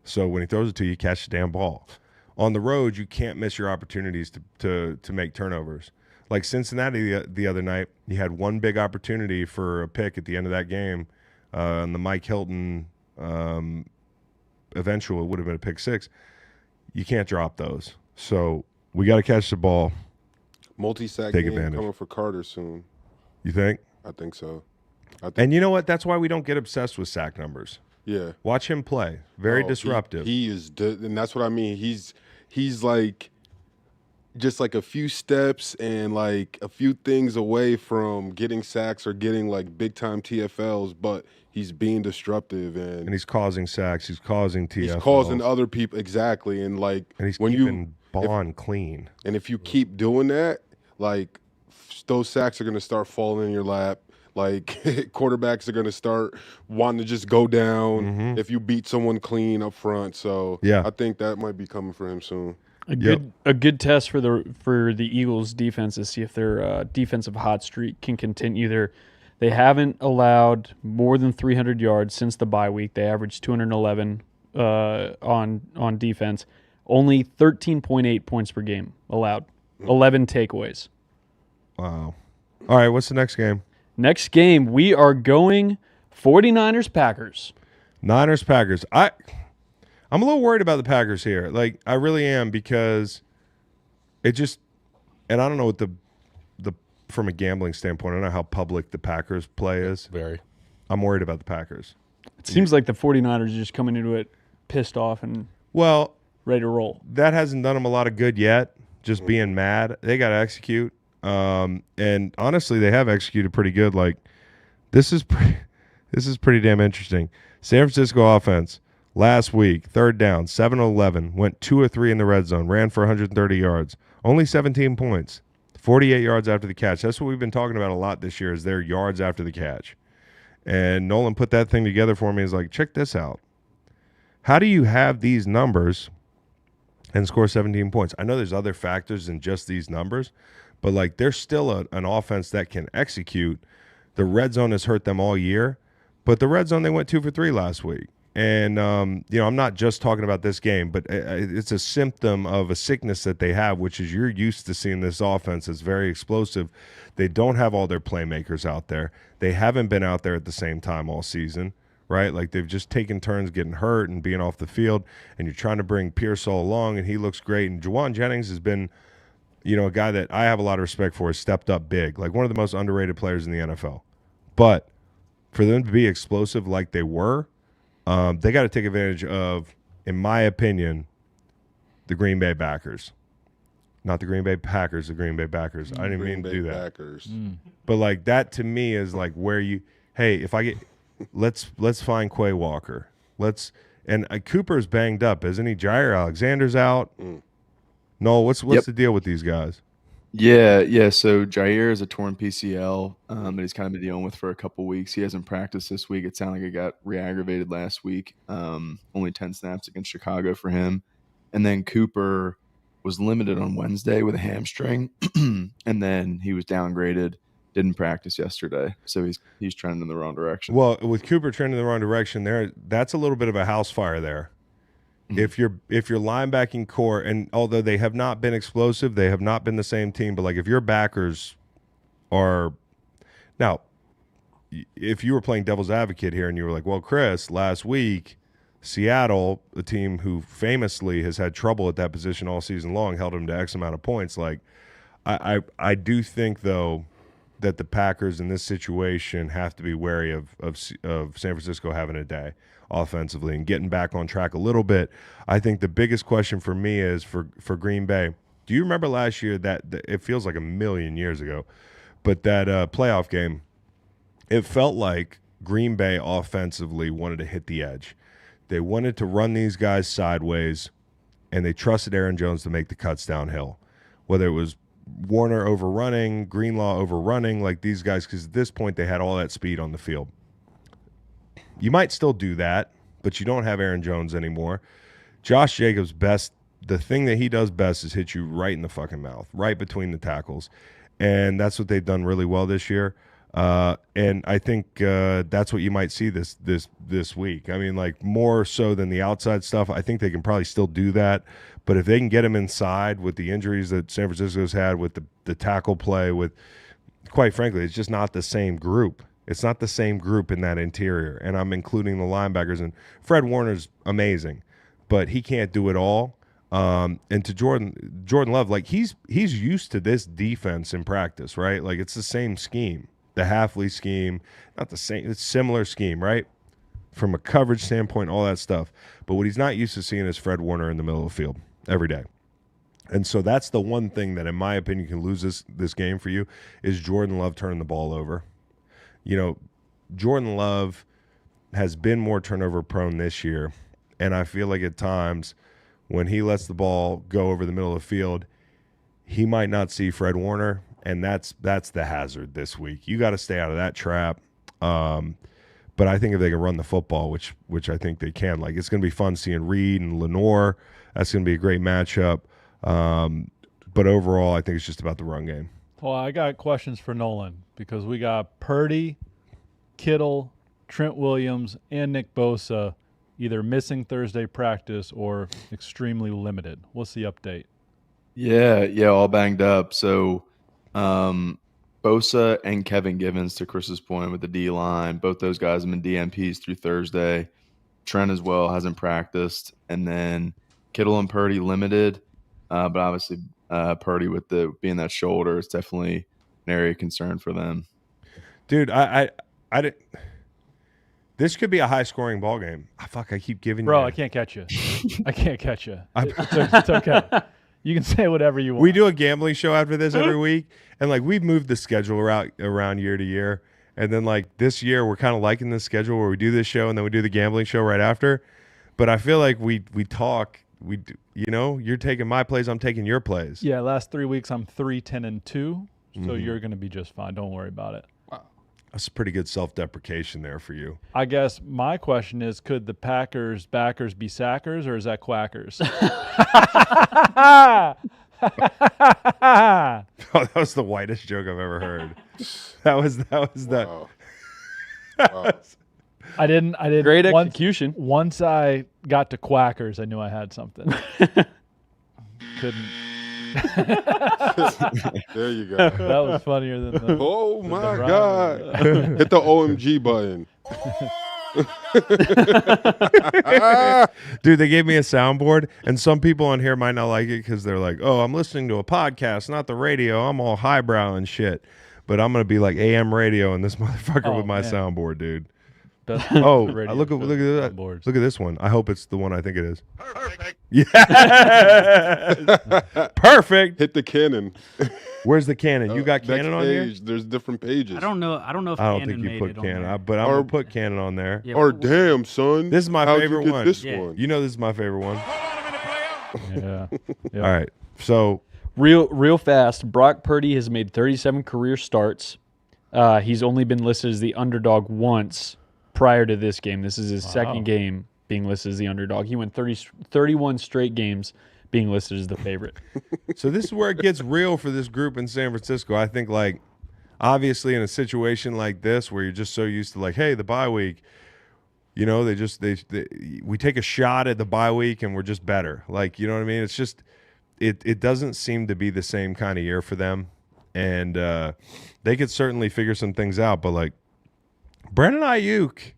So when he throws it to you, you catch the damn ball. On the road, you can't miss your opportunities to make turnovers. Like Cincinnati the other night, you had one big opportunity for a pick at the end of that game. On the Mike Hilton eventual, it would have been a pick 6. You can't drop those. So we got to catch the ball. Multi-sack Take game advantage. Coming for Carter soon. You think? I think so. And you know what? That's why we don't get obsessed with sack numbers. Yeah. Watch him play. Very disruptive. He is, and that's what I mean. He's just a few steps and a few things away from getting sacks or getting big time TFLs, but he's being disruptive and he's causing sacks. He's causing TFLs. He's causing other people exactly, and he's keeping Bond clean. And if you keep doing that, those sacks are going to start falling in your lap. Quarterbacks are going to start wanting to just go down if you beat someone clean up front. So yeah. I think that might be coming for him soon. A good test for the Eagles defense is see if their defensive hot streak can continue. They haven't allowed more than 300 yards since the bye week. They averaged 211 on defense. Only 13.8 points per game allowed. 11 takeaways. Wow. All right, what's the next game? Next game, we are going 49ers-Packers. Niners-Packers. I'm a little worried about the Packers here. I really am, because it just – and I don't know what the from a gambling standpoint, I don't know how public the Packers play is. Very. I'm worried about the Packers. It seems like the 49ers are just coming into it pissed off and ready to roll. That hasn't done them a lot of good yet. just being mad. They got to execute. And honestly, they have executed pretty good. Like, this is pretty damn interesting. San Francisco offense last week, third down, 7-11, went 2 of 3 in the red zone, ran for 130 yards, only 17 points, 48 yards after the catch. That's what we've been talking about a lot this year is their yards after the catch. And Nolan put that thing together for me. He's like, check this out. How do you have these numbers and score 17 points? I know there's other factors than just these numbers, but like there's still an offense that can execute. The red zone has hurt them all year, but the red zone, they went 2 for 3 last week. And, I'm not just talking about this game, but it's a symptom of a sickness that they have, which is you're used to seeing this offense is very explosive. They don't have all their playmakers out there. They haven't been out there at the same time all season, right? Like they've just taken turns getting hurt and being off the field, and you're trying to bring Pearsall along, and he looks great. And Juwan Jennings has been, a guy that I have a lot of respect for, has stepped up big, like one of the most underrated players in the NFL. But for them to be explosive like they were, they got to take advantage of, in my opinion, the Green Bay Packers. Not the Green Bay Packers, the Green Bay Packers. I didn't mean to do that. Packers. But like that to me is like where if I get, let's find Quay Walker. And Cooper's banged up, isn't he? Jair Alexander's out. No, what's the deal with these guys? Yeah. So Jair is a torn PCL that he's kind of been dealing with for a couple weeks. He hasn't practiced this week. It sounded like it got re-aggravated last week. Only 10 snaps against Chicago for him. And then Cooper was limited on Wednesday with a hamstring, and then he was downgraded. Didn't practice yesterday, so he's trending in the wrong direction. Well, with Cooper trending in the wrong direction, that's a little bit of a house fire there. If your linebacking core, and although they have not been explosive, they have not been the same team, but like if your backers are now, if you were playing devil's advocate here and you were like, well, Chris, last week Seattle, a team who famously has had trouble at that position all season long, held them to X amount of points. Like I do think though that the Packers in this situation have to be wary of San Francisco having a day offensively and getting back on track a little bit. I think the biggest question for me is for Green Bay. Do you remember last year that it feels like a million years ago, but that playoff game, it felt like Green Bay offensively wanted to hit the edge. They wanted to run these guys sideways, and they trusted Aaron Jones to make the cuts downhill, whether it was Warner overrunning, Greenlaw overrunning, like these guys, because at this point they had all that speed on the field. You might still do that, but you don't have Aaron Jones anymore. Josh Jacobs' the thing that he does best is hit you right in the fucking mouth, right between the tackles. And that's what they've done really well this year. And I think that's what you might see this week. I mean, like more so than the outside stuff. I think they can probably still do that. But if they can get him inside with the injuries that San Francisco's had, with the tackle play, quite frankly, it's just not the same group. It's not the same group in that interior. And I'm including the linebackers. And Fred Warner's amazing, but he can't do it all. And to Jordan Love, like he's used to this defense in practice, right? Like it's the same scheme. The Halfley scheme, not the same, it's similar scheme, right? From a coverage standpoint, all that stuff. But what he's not used to seeing is Fred Warner in the middle of the field every day. And so that's the one thing that, in my opinion, can lose this game for you is Jordan Love turning the ball over. Jordan Love has been more turnover prone this year, and I feel like at times when he lets the ball go over the middle of the field, he might not see Fred Warner. And that's the hazard this week. You got to stay out of that trap. But I think if they can run the football, which I think they can, like it's going to be fun seeing Reed and Lenore. That's going to be a great matchup. But overall, I think it's just about the run game. Well, I got questions for Nolan because we got Purdy, Kittle, Trent Williams, and Nick Bosa either missing Thursday practice or extremely limited. What's the update? Yeah, all banged up. So Bosa and Kevin Givens, to Chris's point with the D-line, both those guys have been DNPs through Thursday. Trent as well hasn't practiced. And then Kittle and Purdy limited. But obviously Purdy with being that shoulder, it's definitely an area of concern for them. Dude, I didn't. This could be a high-scoring ball game. I keep giving you. Bro, I can't catch you. I can't catch you. It's okay. You can say whatever you want. We do a gambling show after this every week, and like we've moved the schedule around year to year. And then like this year, we're kind of liking this schedule where we do this show and then we do the gambling show right after. But I feel like we talk. You're taking my plays, I'm taking your plays. Yeah, last 3 weeks I'm 3-10-2, so you're going to be just fine. Don't worry about it. That's a pretty good self-deprecation there for you. I guess my question is, could the Packers backers be sackers, or is that quackers? Oh, that was the whitest joke I've ever heard. That was Wow. I didn't. Great execution. Once I got to quackers, I knew I had something. Couldn't. There you go. That was funnier than the. Oh the my Ryan. God! Hit the OMG button. Dude, they gave me a soundboard, and some people on here might not like it because they're like, "Oh, I'm listening to a podcast, not the radio. I'm all highbrow and shit." But I'm gonna be like AM radio and this motherfucker with my man. soundboard, dude. Best Oh, radio look at show that! soundboards. Look at this one. I hope it's the one I think it is. Perfect. Yeah, perfect. Hit the cannon. Where's the cannon? You got Next cannon on here? page, there's different pages. I don't know if I don't Cannon think you made put it cannon, on there. but I'm gonna put cannon on there. Yeah, Or but- damn, son. This is my How'd favorite you get one. This Yeah. one. You know this is my favorite one. Yeah. Yeah. All right, so Real fast, Brock Purdy has made 37 career starts. He's only been listed as the underdog once prior to this game. This is his second game being listed as the underdog. He went 31 straight games being listed as the favorite. So this is where it gets real for this group in San Francisco. I think, like, obviously in a situation like this where you're just so used to, like, hey, the bye week, you know, we take a shot at the bye week and we're just better. Like, you know what I mean? It's just it doesn't seem to be the same kind of year for them, and they could certainly figure some things out. But like Brandon Ayuk,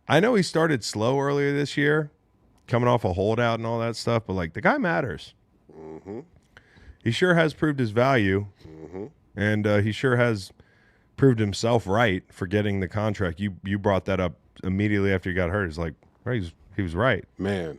I know he started slow earlier this year, coming off a holdout and all that stuff, but like the guy matters. He sure has proved his value, and he sure has proved himself right for getting the contract. You brought that up immediately after he got hurt. It's like, right, he was right. Man,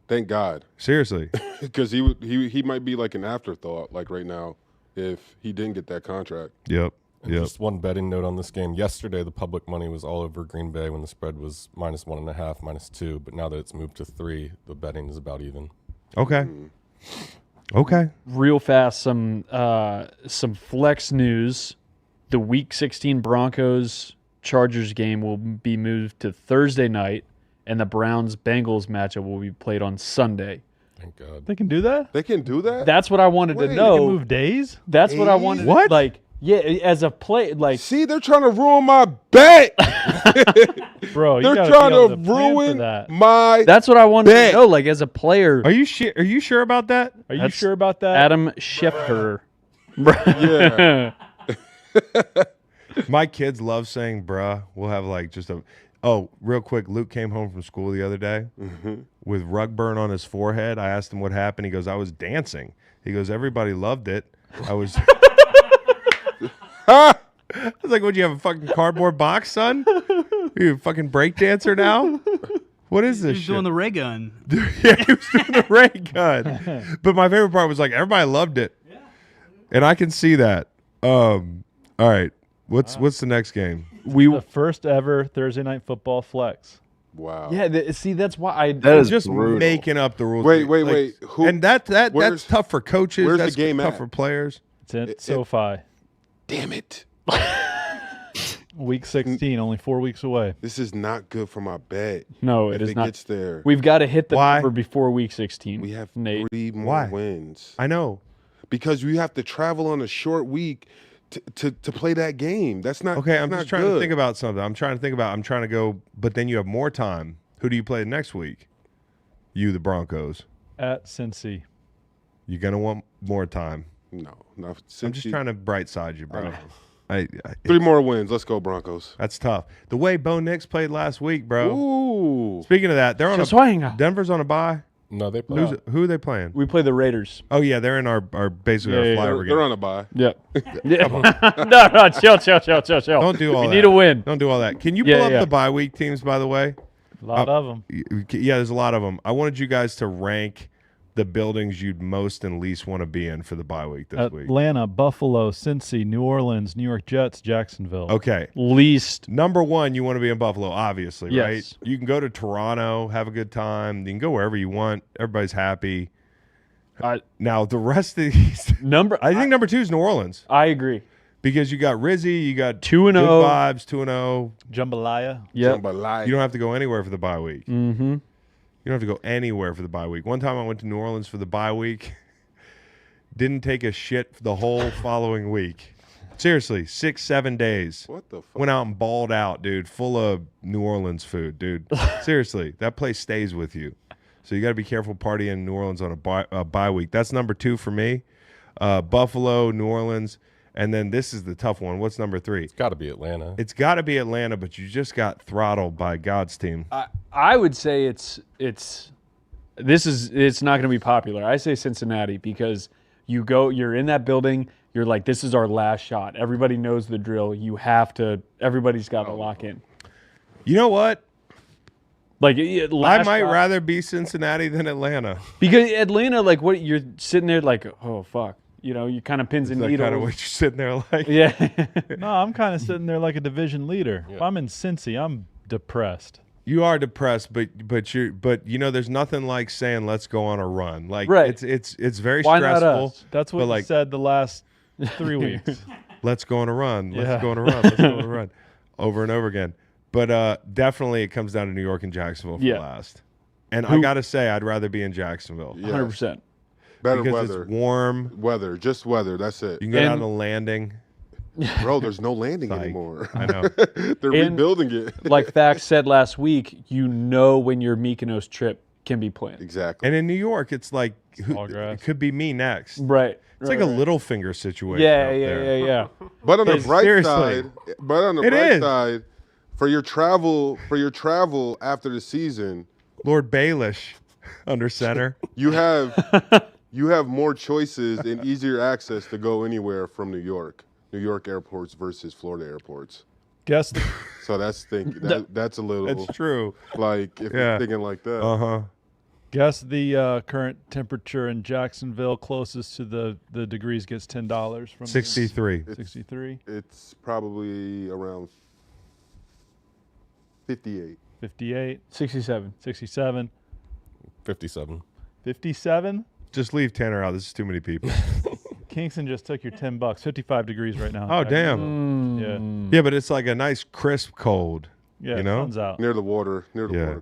thank God. Seriously. Because he might be like an afterthought, like right now, if he didn't get that contract. Yep. And just one betting note on this game. Yesterday, the public money was all over Green Bay when the spread was -1.5, -2. But now that it's moved to 3, the betting is about even. Okay. Okay. Real fast, some flex news. The Week 16 Broncos Chargers game will be moved to Thursday night, and the Browns Bengals matchup will be played on Sunday. Thank God. They can do that? They can do that? That's what I wanted Wait, to they They can know. move days? That's what I wanted. What? Like, yeah, as a play, like See, they're trying to ruin my bet. Bro, you They're gotta trying be able to plan for ruin that. my that's what I wanted Bet. to know. Like, as a player, Are you sure about that? Are you That's sure about that? Adam Schefter. Yeah. My kids love saying bruh. We'll have like just a real quick, Luke came home from school the other day with rug burn on his forehead. I asked him what happened. He goes, I was dancing. He goes, everybody loved it. I was I was like, what, you have a fucking cardboard box, son? You a fucking break dancer now? What is this He's shit? doing the ray gun. Yeah, he was doing the ray gun. But my favorite part was like everybody loved it. And I can see that. All right. What's the next game? The first ever Thursday Night Football flex. Wow. Yeah, see, that's why I. That is Just brutal. making up the rules. Wait. Who, And that's where's- tough for coaches. where's the That's game tough at? for players. It's in SoFi. damn it. Week 16, only 4 weeks away. This is not good for my bet. No, if it is it not. gets there. We've got to hit the Why? number before Week 16. We have Nate. 3 more Why? wins. I know. Because we have to travel on a short week to play that game. That's not Okay, that's I'm not just trying good. to think about something. I'm trying to go, but then you have more time. Who do you play next week? You, the Broncos. At Cincy. You're gonna want more time. No. I'm just trying to bright side you, bro. I 3 more wins. Let's go, Broncos. that's tough. The way Bo Nix played last week, bro. Ooh. Speaking of that, they're on Swing. Denver's on a bye. No, they play. Who are they playing? We play the Raiders. Oh yeah, they're in our basically our Yeah, flyover They're game. on a bye. Yep. Yeah. no, chill. Don't do all We that. need a win. Don't do all that. Can you Yeah, pull up yeah. the bye week teams, by the way? A lot of them. Yeah, there's a lot of them. I wanted you guys to rank the buildings you'd most and least want to be in for the bye week this week. Atlanta, Buffalo, Cincy, New Orleans, New York Jets, Jacksonville. Okay. Least. Number one, you want to be in Buffalo, obviously, Yes. right? You can go to Toronto, have a good time. You can go wherever you want. Everybody's happy. Now, the rest of these... I think number two is New Orleans. I agree. Because you got Rizzy, you got 2-0 vibes, 2-0. Jambalaya. Yeah. You don't have to go anywhere for the bye week. Mm-hmm. You don't have to go anywhere for the bye week. One time I went to New Orleans for the bye week. Didn't take a shit the whole following week. Seriously, 6-7 days. What the fuck? Went out and balled out, dude. Full of New Orleans food, dude. Seriously, that place stays with you. So you got to be careful partying in New Orleans on a bye week. That's number two for me. Buffalo, New Orleans. And then this is the tough one. What's number three? It's got to be Atlanta. It's got to be Atlanta, but you just got throttled by God's team. I would say it's not going to be popular. I say Cincinnati because you're in that building. You're like, this is our last shot. Everybody knows the drill. Everybody's got to lock in. You know what? Like I might rather be Cincinnati than Atlanta. Because Atlanta, like, what you're sitting there like, oh fuck, you kind of pins and needles. Kind of what you're sitting there like. Yeah. No, I'm kind of sitting there like a division leader. Yeah. If I'm in Cincy, I'm depressed. You are depressed, but there's nothing like saying let's go on a run. Like right. it's very Why not stressful. us? That's what you said the last 3 weeks. Let's go on a run. Let's go on a run. Let's go on a run. Over and over again. But definitely it comes down to New York and Jacksonville for last. And I got to say, I'd rather be in Jacksonville. 100%. Better because weather. It's warm. Weather. Just weather. That's it. You can go down to landing. Bro, there's no landing anymore. I know. They're rebuilding it. Like Fax said last week, when your Mykonos trip can be planned. Exactly. And in New York, it's like, it could be me next. Right. It's like a little finger situation. Yeah. But on the bright side, for your travel after the season, Lord Baelish under center. You have more choices and easier access to go anywhere from New York airports versus Florida airports. So that's a little. That's true. Like if you're thinking like that. Guess the current temperature in Jacksonville closest to the degrees gets $10 from 63. 63. It's probably around 58. 58. 67. 67. 57. 57. Just leave Tanner out. This is too many people. Kingston just took your $10. 55 degrees right now. Oh, damn. Yeah, but it's like a nice crisp cold. Yeah, you know? sun's out. Near the water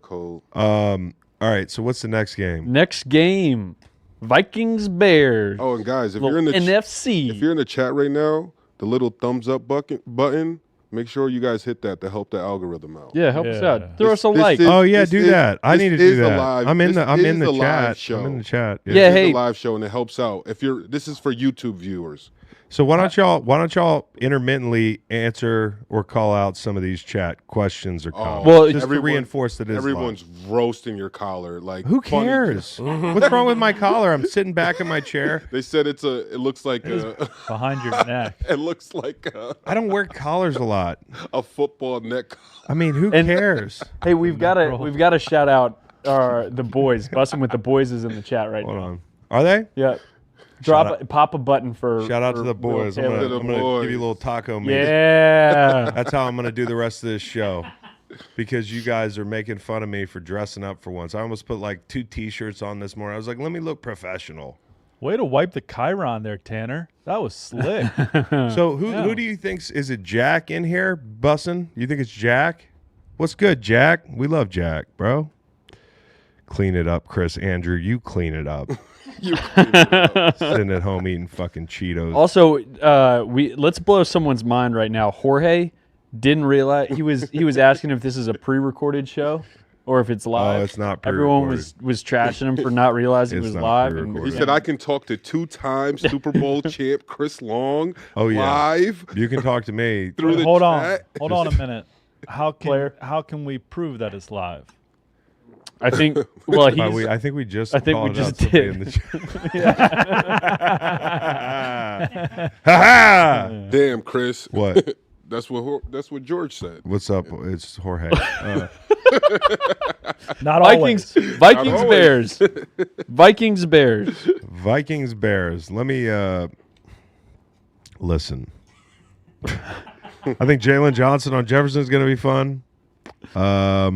cold. All right, so what's the next game? Next game, Vikings Bears. Oh, and guys, if you're in the NFC, if you're in the chat right now, the little thumbs up button, make sure you guys hit that to help the algorithm out. Yeah, help us out. Throw us a like. Do that. I need to do that. I'm in the chat. I'm in the chat. Yeah, hey, a live show and it helps out. This is for YouTube viewers. So why don't y'all intermittently answer or call out some of these chat questions or comments? Well, just to reinforce that everyone's roasting your collar. Like, who cares? What's wrong with my collar? I'm sitting back in my chair. They said it looks like behind your neck. It looks like I don't wear collars a lot. A football neck. I mean, who cares? Hey, we've got to shout out the boys. Bussin' with the boys is in the chat right now. Hold on. Are they? Yeah. Pop a button for. Shout out to the boys. I'm gonna give you a little taco meat. Yeah. That's how I'm gonna do the rest of this show, because you guys are making fun of me for dressing up for once. I almost put like 2 T-shirts on this morning. I was like, let me look professional. Way to wipe the Chiron there, Tanner. That was slick. So who do you think is it? Jack in here, bussin'? You think it's Jack? What's good, Jack? We love Jack, bro. Clean it up, Chris. Andrew, you clean it up. Sitting at home eating fucking Cheetos. Also, let's blow someone's mind right now. Jorge didn't realize he was asking if this is a pre-recorded show or if it's live. Oh, it's not pre-recorded. Everyone was trashing him for not realizing it was live. And he said I can talk to 2-time Super Bowl champ Chris Long. Live. You can talk to me through the chat. Hold on a minute. How can we prove that it's live? I think. Well, I think we just. did. In the Damn, Chris. What? That's what George said. What's up? It's Jorge. Not Vikings, always. Vikings, Bears, Vikings, Bears. Vikings, Bears. Let me listen. I think Jalen Johnson on Jefferson is going to be fun. I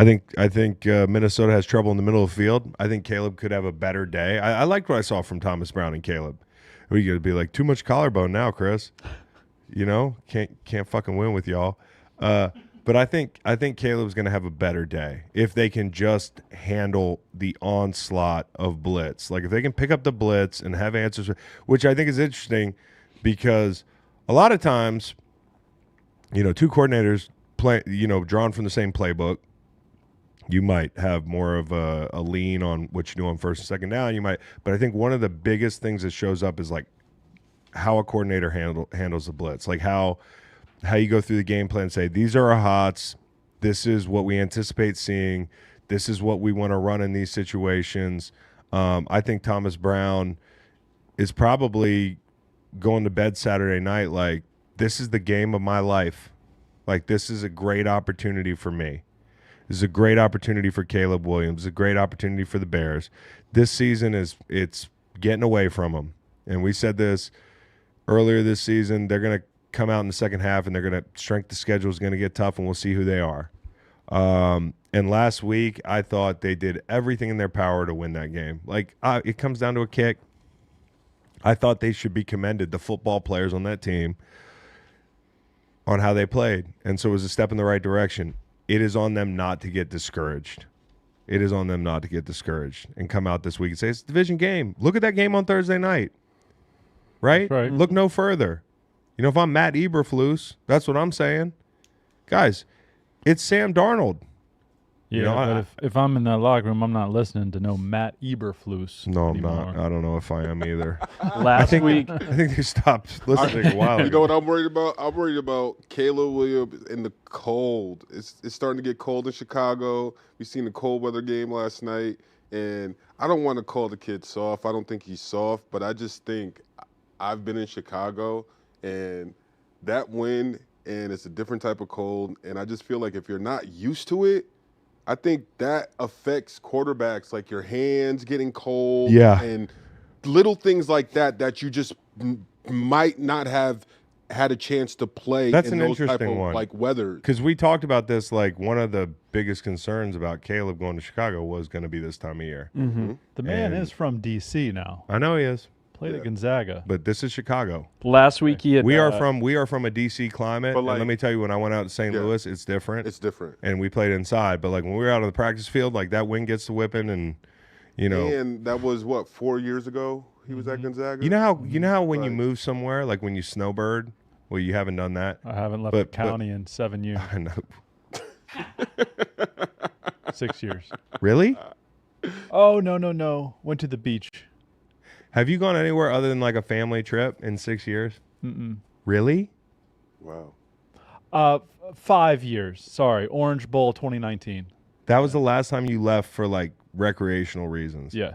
think Minnesota has trouble in the middle of the field. I think Caleb could have a better day. I liked what I saw from Thomas Brown and Caleb. We're going to be like, too much collarbone now, Chris. You know, can't fucking win with y'all. But I think Caleb's going to have a better day if they can just handle the onslaught of blitz. Like if they can pick up the blitz and have answers, which I think is interesting because a lot of times, you know, two coordinators play, you know, drawn from the same playbook. You might have more of a lean on what you do on first and second down. But I think one of the biggest things that shows up is like how a coordinator handles the blitz, like how you go through the game plan and say, these are our hots. This is what we anticipate seeing. This is what we want to run in these situations. I think Thomas Brown is probably going to bed Saturday night like, this is the game of my life. Like, this is a great opportunity for me. This is a great opportunity for Caleb Williams, a great opportunity for the Bears. This season it's getting away from them. And we said this earlier this season. They're going to come out in the second half and they're going to strength the schedule is going to get tough and we'll see who they are. And last week I thought they did everything in their power to win that game. Like it comes down to a kick. I thought they should be commended, the football players on that team, on how they played. And so it was a step in the right direction. It is on them not to get discouraged. It is on them not to get discouraged and come out this week and say, it's a division game. Look at that game on Thursday night. Right? Right. Look no further. You know, if I'm Matt Eberflus, that's what I'm saying. Guys, it's Sam Darnold. Yeah, You know, but if I'm in that locker room, I'm not listening to no Matt Eberflus. No, I'm anymore. not. I don't know if I am either. Last week, I think they stopped listening a while You know ago. what I'm worried about? I'm worried about Caleb Williams in the cold. It's starting to get cold in Chicago. We seen the cold weather game last night, and I don't want to call the kid soft. I don't think he's soft, but I just think I've been in Chicago, and that wind, and it's a different type of cold, and I just feel like if you're not used to it, I think that affects quarterbacks, like your hands getting cold, Yeah. and little things like that you just might not have had a chance to play. That's in an those type interesting of, one. like weather. Because we talked about this, like one of the biggest concerns about Caleb going to Chicago was going to be this time of year. Mm-hmm. The man And- is from D.C. now. I know he is, Played at Gonzaga. but this is Chicago. last week he had. We are from a DC climate, But, and like- let me tell you, when I went out to St. Yeah. Louis, it's different. It's different. And we played inside, but like when we were out on the practice field, like that wind gets to whipping, and you know, And that was, 4 years ago he was at Gonzaga? you know how when you Right. move somewhere, like when you snowbird, well, you haven't done that. I haven't left But- the county in 7 years, I know. 6 years. Really? Oh, no. Went to the beach. Have you gone anywhere other than like a family trip in 6 years? Mm-mm. Really? Wow. 5 years. Sorry. Orange Bowl 2019. That was the last time you left for like recreational reasons. Yeah.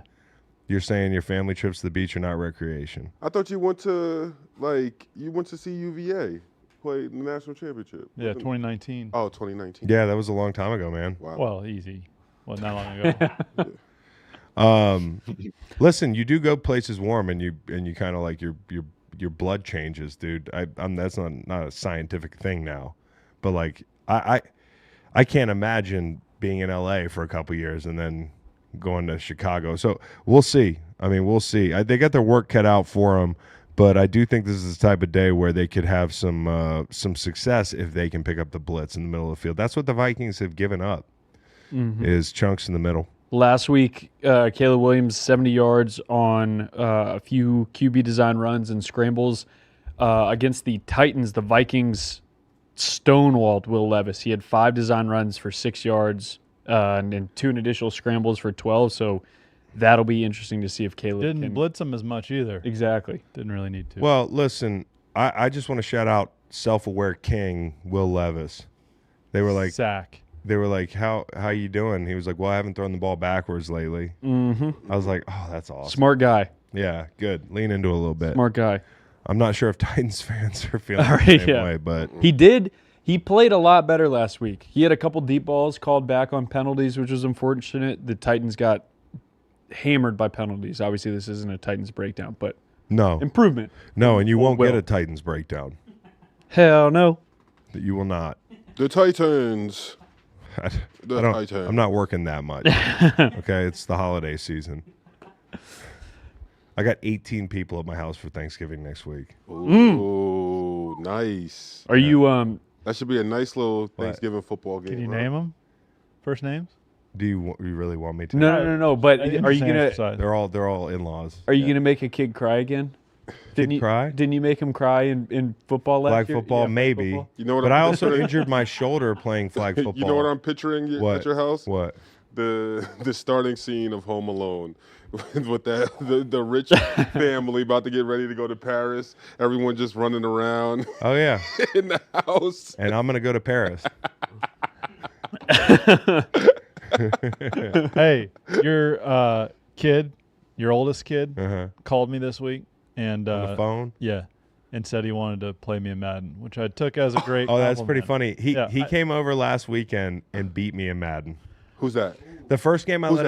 You're saying your family trips to the beach are not recreation. I thought you went to see UVA play the national championship. Yeah, Wasn't- 2019. Oh, 2019. Yeah, that was a long time ago, man. Wow. Well, easy. Well, not long ago. Listen, you do go places warm, and you kind of like your blood changes, dude. I'm that's not a scientific thing now, but like I can't imagine being in LA for a couple years and then going to Chicago. So we'll see. I mean, we'll see. They got their work cut out for them, but I do think this is the type of day where they could have some success if they can pick up the blitz in the middle of the field. That's what the Vikings have given up, is chunks in the middle. Last week, Caleb Williams, 70 yards on a few QB design runs and scrambles against the Titans. The Vikings stonewalled Will Levis. He had 5 design runs for 6 yards and then 2 additional scrambles for 12. So that'll be interesting to see if Caleb Didn't can. blitz him as much either. Exactly. Didn't really need to. Well, listen, I just want to shout out self-aware king Will Levis. They were like, sack. how you doing? He was like, well, I haven't thrown the ball backwards lately. Mm-hmm. I was like, oh, that's awesome. Smart guy. Yeah, good. Lean into it a little bit. Smart guy. I'm not sure if Titans fans are feeling All the right, same yeah. way, but He played a lot better last week. He had a couple deep balls called back on penalties, which was unfortunate. The Titans got hammered by penalties. Obviously, this isn't a Titans breakdown, but no improvement. No, and you won't Will. get a Titans breakdown. Hell no. You will not. The Titans. I'm not working that much. Okay, it's the holiday season. I got 18 people at my house for Thanksgiving next week. Ooh, nice. Are you That should be a nice little Thanksgiving football game. Can you right? name them? First names? Do you really want me to? No. But are you gonna? They're all in-laws. Are you gonna make a kid cry again? Didn't cry? Didn't you make him cry in football last Flag year? football, Yeah, maybe. football. You know what? But I'm I also picturing? injured my shoulder playing flag football. You know what I'm picturing at your house? What? The starting scene of Home Alone, with the rich family about to get ready to go to Paris. Everyone just running around Oh yeah. in the house. And I'm gonna go to Paris. Hey, your kid, your oldest kid, Uh-huh. called me this week and On the phone. yeah, and said he wanted to play me in Madden, which I took as a great. Oh, that's pretty compliment. funny. Yeah, He came over last weekend and beat me in Madden. Who's that? The first game I Who's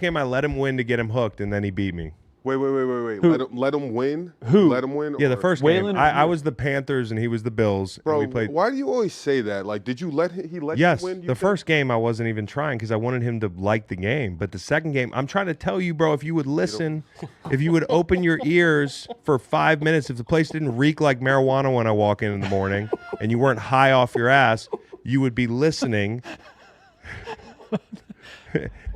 let him win to get him hooked, and then he beat me. Wait. Let him win. Who? Let him win. Yeah, the or- first Waylon game. or I you? was the Panthers and he was the Bills. Bro, and we played. why do you always say that? Like, did you let he let Yes, you win? the first game I wasn't even trying because I wanted him to like the game. But the second game, I'm trying to tell you, bro, if you would listen, if you would open your ears for 5 minutes, if the place didn't reek like marijuana when I walk in the morning and you weren't high off your ass, you would be listening.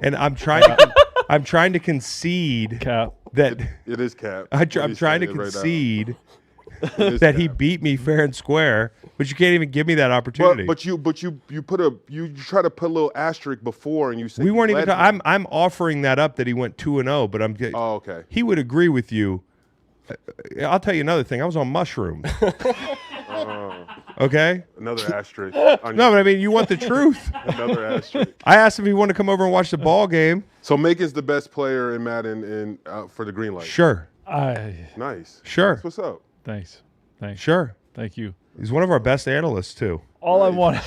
And I'm trying to concede Cap. that It is Cap. I'm He's trying to saying it right now. concede It is that he Cap. beat me fair and square, but you can't even give me that opportunity. But you try to put a little asterisk before and you say We weren't even. let him. I'm offering that up that he went 2-0, but I'm. Oh, okay. He would agree with you. I'll tell you another thing. I was on mushrooms. Okay. Another asterisk. No, but I mean, you want the truth. Another asterisk. I asked him if he wanted to come over and watch the ball game. So Macon's the best player in Madden for the green light. Sure. Nice. Sure. That's what's up. Thanks. Sure. Thank you. He's one of our best analysts too. All I want,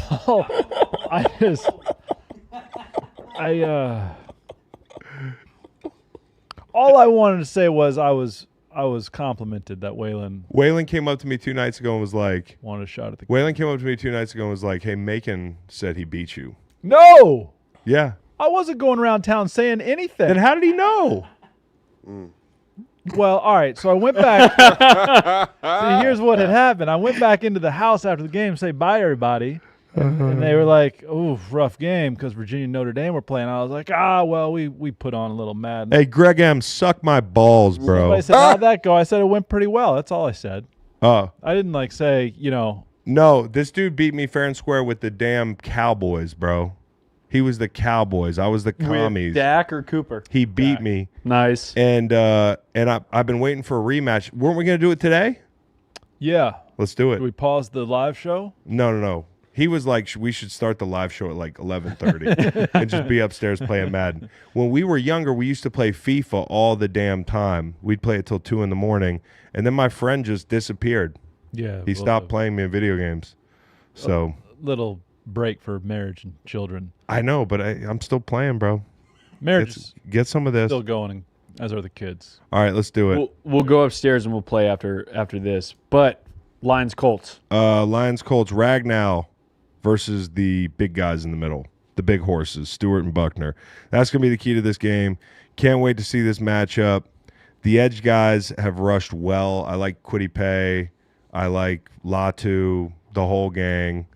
all I wanted to say was I was complimented that Waylon came up to me 2 nights ago and was like, wanted a shot at the. Waylon came up to me 2 nights ago and was like, hey, Macon said he beat you. No, Yeah. I wasn't going around town saying anything. Then how did he know? Well, all right. So I went back. See, here's what had happened. I went back into the house after the game, say bye everybody, and they were like, "Oh, rough game," because Virginia and Notre Dame were playing. I was like, well, we put on a little Madden. Hey, Greg M, suck my balls, bro. Somebody said, how'd that go? I said it went pretty well. That's all I said. Oh. I didn't say, No, this dude beat me fair and square with the damn Cowboys, bro. He was the Cowboys. I was the commies. With Dak or Cooper? He beat me. Nice. And I've been waiting for a rematch. Weren't we going to do it today? Yeah. Let's do it. Should we pause the live show? No. He was like, we should start the live show at like 11:30 and just be upstairs playing Madden. When we were younger, we used to play FIFA all the damn time. We'd play it till 2 a.m. And then my friend just disappeared. Yeah. He stopped playing me in video games. So little break for marriage and children. I know, but I'm still playing, bro. Marriage is Get some of this. still going, as are the kids. All right, let's do it. We'll go upstairs and we'll play after this. But Lions Colts. Lions Colts Ragnow versus the big guys in the middle, the big horses, Stewart and Buckner. That's going to be the key to this game. Can't wait to see this matchup. The edge guys have rushed well. I like Kwity Paye. I like Latu, the whole gang.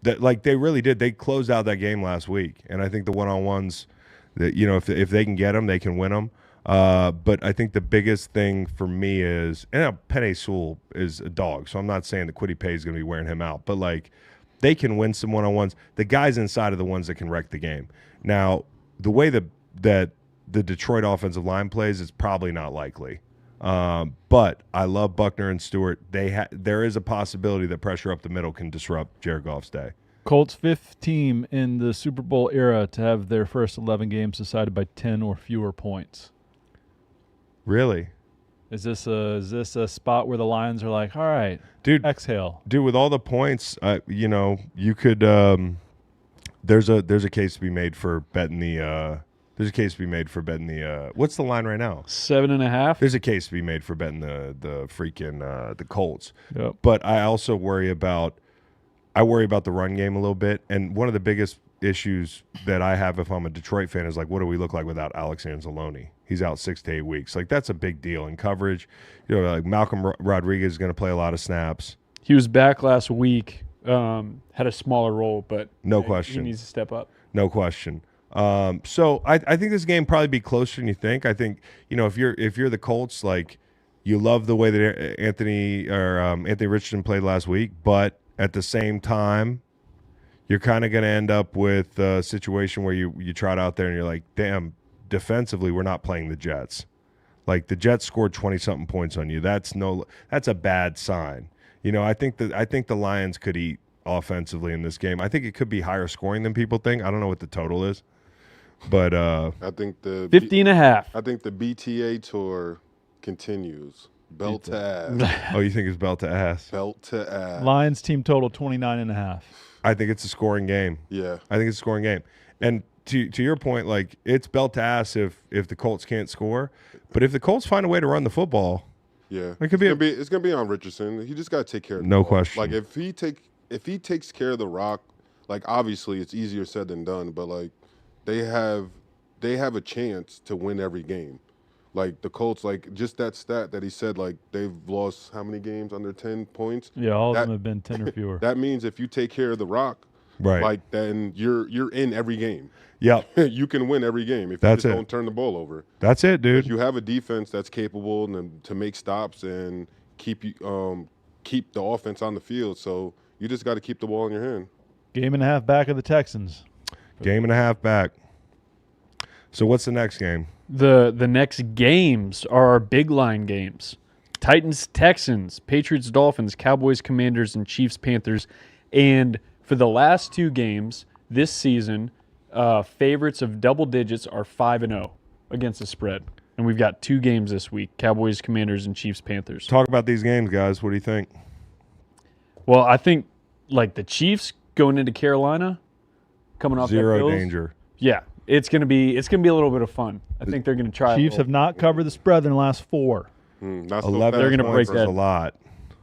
They really did. They closed out that game last week, and I think the one-on-ones, that if they can get them, they can win them. But I think the biggest thing for me is, and Penei Sewell is a dog, so I'm not saying that Kwity Paye is going to be wearing him out, but they can win some one-on-ones. The guys inside are the ones that can wreck the game. Now, the way that the Detroit offensive line plays is probably not likely. But I love Buckner and Stewart. There is a possibility that pressure up the middle can disrupt Jared Goff's day. Colts, fifth team in the Super Bowl era to have their first 11 games decided by 10 or fewer points. Really? Is this a spot where the Lions are like, all right, dude, exhale? Dude, with all the points, you could. There's a case to be made for betting the. There's a case to be made for betting the. What's the line right now? 7.5. There's a case to be made for betting the freaking the Colts. Yep. But I also worry about the run game a little bit, and one of the biggest issues that I have if I'm a Detroit fan is like, what do we look like without Alex Anzalone? He's out 6 to 8 weeks. Like, that's a big deal in coverage. Like Malcolm Rodriguez is going to play a lot of snaps. He was back last week. Had a smaller role, but no question, he needs to step up. No question. So I think this game probably be closer than you think. I think if you're the Colts, like, you love the way that Anthony Richardson played last week, but at the same time, you're kind of going to end up with a situation where you trot out there and you're like, damn, defensively we're not playing the Jets. Like, the Jets scored 20-something points on you. That's a bad sign. I think the Lions could eat offensively in this game. I think it could be higher scoring than people think. I don't know what the total is, but I think the 50.5. I think the BTA tour continues. Belt to ass. Oh, you think it's belt to ass? Belt to ass. Lions team total 29.5. I think it's a scoring game. Yeah. I think it's a scoring game. And to your point, like, it's belt to ass if the Colts can't score. But if the Colts find a way to run the football, yeah, it could it's gonna be on Richardson. He just gotta take care of the no ball. question. Like, if he takes care of the rock, like, obviously it's easier said than done, but like they have a chance to win every game. Like, the Colts, like, just that stat that he said, like, they've lost how many games under 10 points? Yeah, all of them have been 10 or fewer. That means if you take care of the rock, right, like, then you're in every game. Yep. You can win every game if you just don't turn the ball over. That's it, dude. If you have a defense that's capable to make stops and keep the offense on the field, so you just got to keep the ball in your hand. Game and a half back of the Texans. Game and a half back. So what's the next game? The next games are our big line games. Titans, Texans, Patriots, Dolphins, Cowboys, Commanders, and Chiefs, Panthers. And for the last 2 games this season, favorites of double digits are 5-0 against the spread. And we've got 2 games this week, Cowboys, Commanders, and Chiefs, Panthers. Talk about these games, guys. What do you think? Well, I think, like, the Chiefs going into Carolina, coming off Zero that Bills, danger. Yeah, it's gonna be a little bit of fun. I think they're gonna try. Chiefs have not covered the spread in the last 4. 11 they're gonna break that. A lot.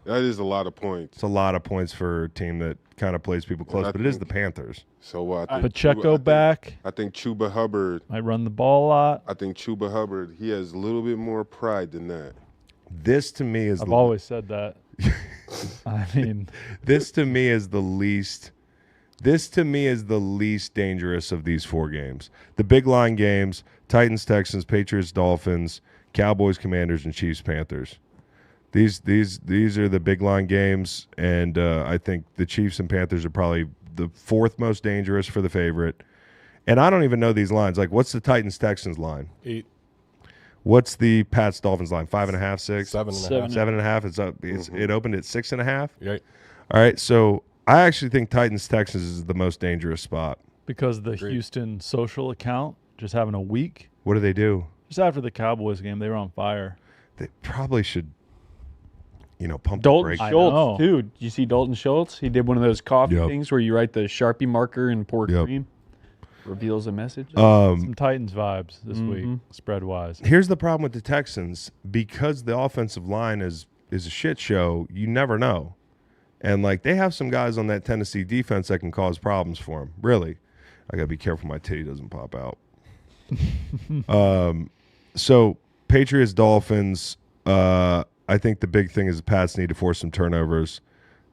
That is a lot of points. It's a lot of points for a team that kind of plays people close, but it is the Panthers. So I think Pacheco back. I think Chuba Hubbard might run the ball a lot. I think Chuba Hubbard, he has a little bit more pride than that. This to me is. I've always said that. I mean, this to me is the least. This to me is the least dangerous of these 4 games. The big line games: Titans, Texans, Patriots, Dolphins, Cowboys, Commanders, and Chiefs, Panthers. These are the big line games, and I think the Chiefs and Panthers are probably the 4th most dangerous for the favorite. And I don't even know these lines. Like, what's the Titans Texans line? 8. What's the Pats Dolphins line? 5.5, 6, 7.5. 7.5. It's up. It opened at 6.5. Right. All right. So I actually think Titans Texans is the most dangerous spot because the Houston social account just having a week. What do they do? Just after the Cowboys game, they were on fire. They probably should, pump Dalton the brakes. Schultz, too. Did you see Dalton Schultz? He did one of those coffee Yep. things where you write the Sharpie marker and pour cream. Reveals a message. Some Titans vibes this week, spread-wise. Here's the problem with the Texans. Because the offensive line is a shit show, you never know. And, like, they have some guys on that Tennessee defense that can cause problems for them. Really. I got to be careful my titty doesn't pop out. So, Patriots, Dolphins, I think the big thing is the Pats need to force some turnovers.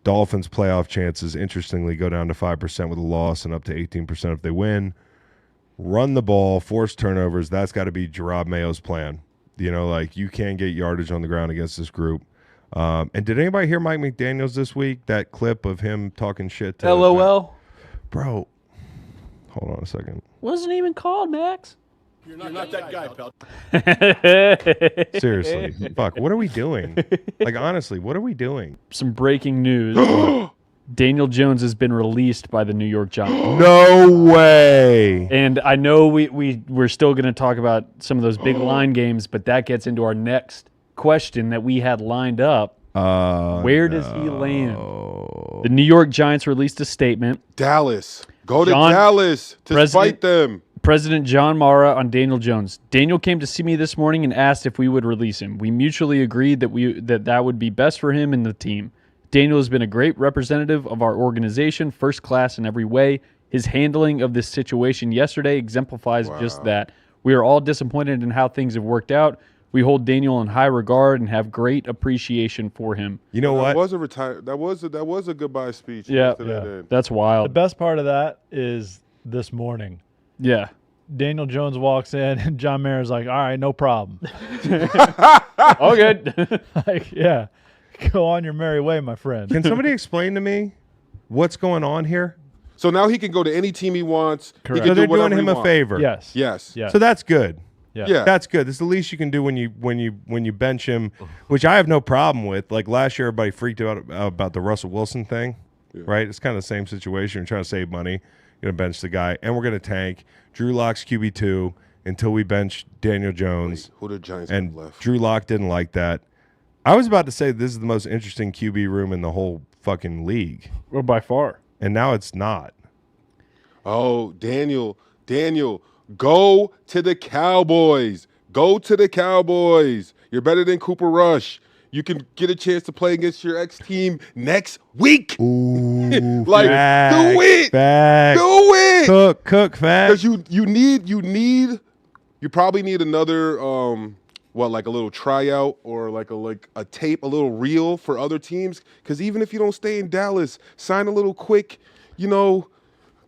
Dolphins' playoff chances, interestingly, go down to 5% with a loss and up to 18% if they win. Run the ball, force turnovers. That's got to be Gerard Mayo's plan. You can't get yardage on the ground against this group. And did anybody hear Mike McDaniels this week? That clip of him talking shit to LOL? Bro, hold on a second. Wasn't even called, Max. You're not that guy, pal. Seriously. Fuck, what are we doing? Like, honestly, what are we doing? Some breaking news. Daniel Jones has been released by the New York Giants. No way. And I know we're still going to talk about some of those big line games, but that gets into our next question that we had lined up. Where does he land? The New York Giants released a statement. Dallas. Go to Dallas to fight them. President John Mara on Daniel Jones. Daniel came to see me this morning and asked if we would release him. We mutually agreed that would be best for him and the team. Daniel has been a great representative of our organization, first class in every way. His handling of this situation yesterday exemplifies just that. We are all disappointed in how things have worked out. We hold Daniel in high regard and have great appreciation for him. You know what? That was a goodbye speech. Yeah, that's wild. The best part of that is this morning. Yeah. Daniel Jones walks in and John Mara's like, all right, no problem. All good. Like, yeah, go on your merry way, my friend. Can somebody explain to me what's going on here? So now he can go to any team he wants. Correct. So they're doing him a favor. Yes. Yes. Yeah. So that's good. Yeah. That's good. That's the least you can do when you bench him, which I have no problem with. Like last year, everybody freaked out about the Russell Wilson thing, right? It's kind of the same situation. We're trying to save money. Going to bench the guy, and we're going to tank. Drew Lock's QB2 until we bench Daniel Jones. Who the Giants and have left? Drew Lock didn't like that. I was about to say this is the most interesting QB room in the whole fucking league. Well, by far. And now it's not. Oh, Daniel, go to the Cowboys. Go to the Cowboys. You're better than Cooper Rush. You can get a chance to play against your ex-team next week. Ooh, like, fact, do it. Fact. Do it. Cook, fact. Because you probably need another, like a little tryout or like a tape, a little reel for other teams. Because even if you don't stay in Dallas, sign a little quick,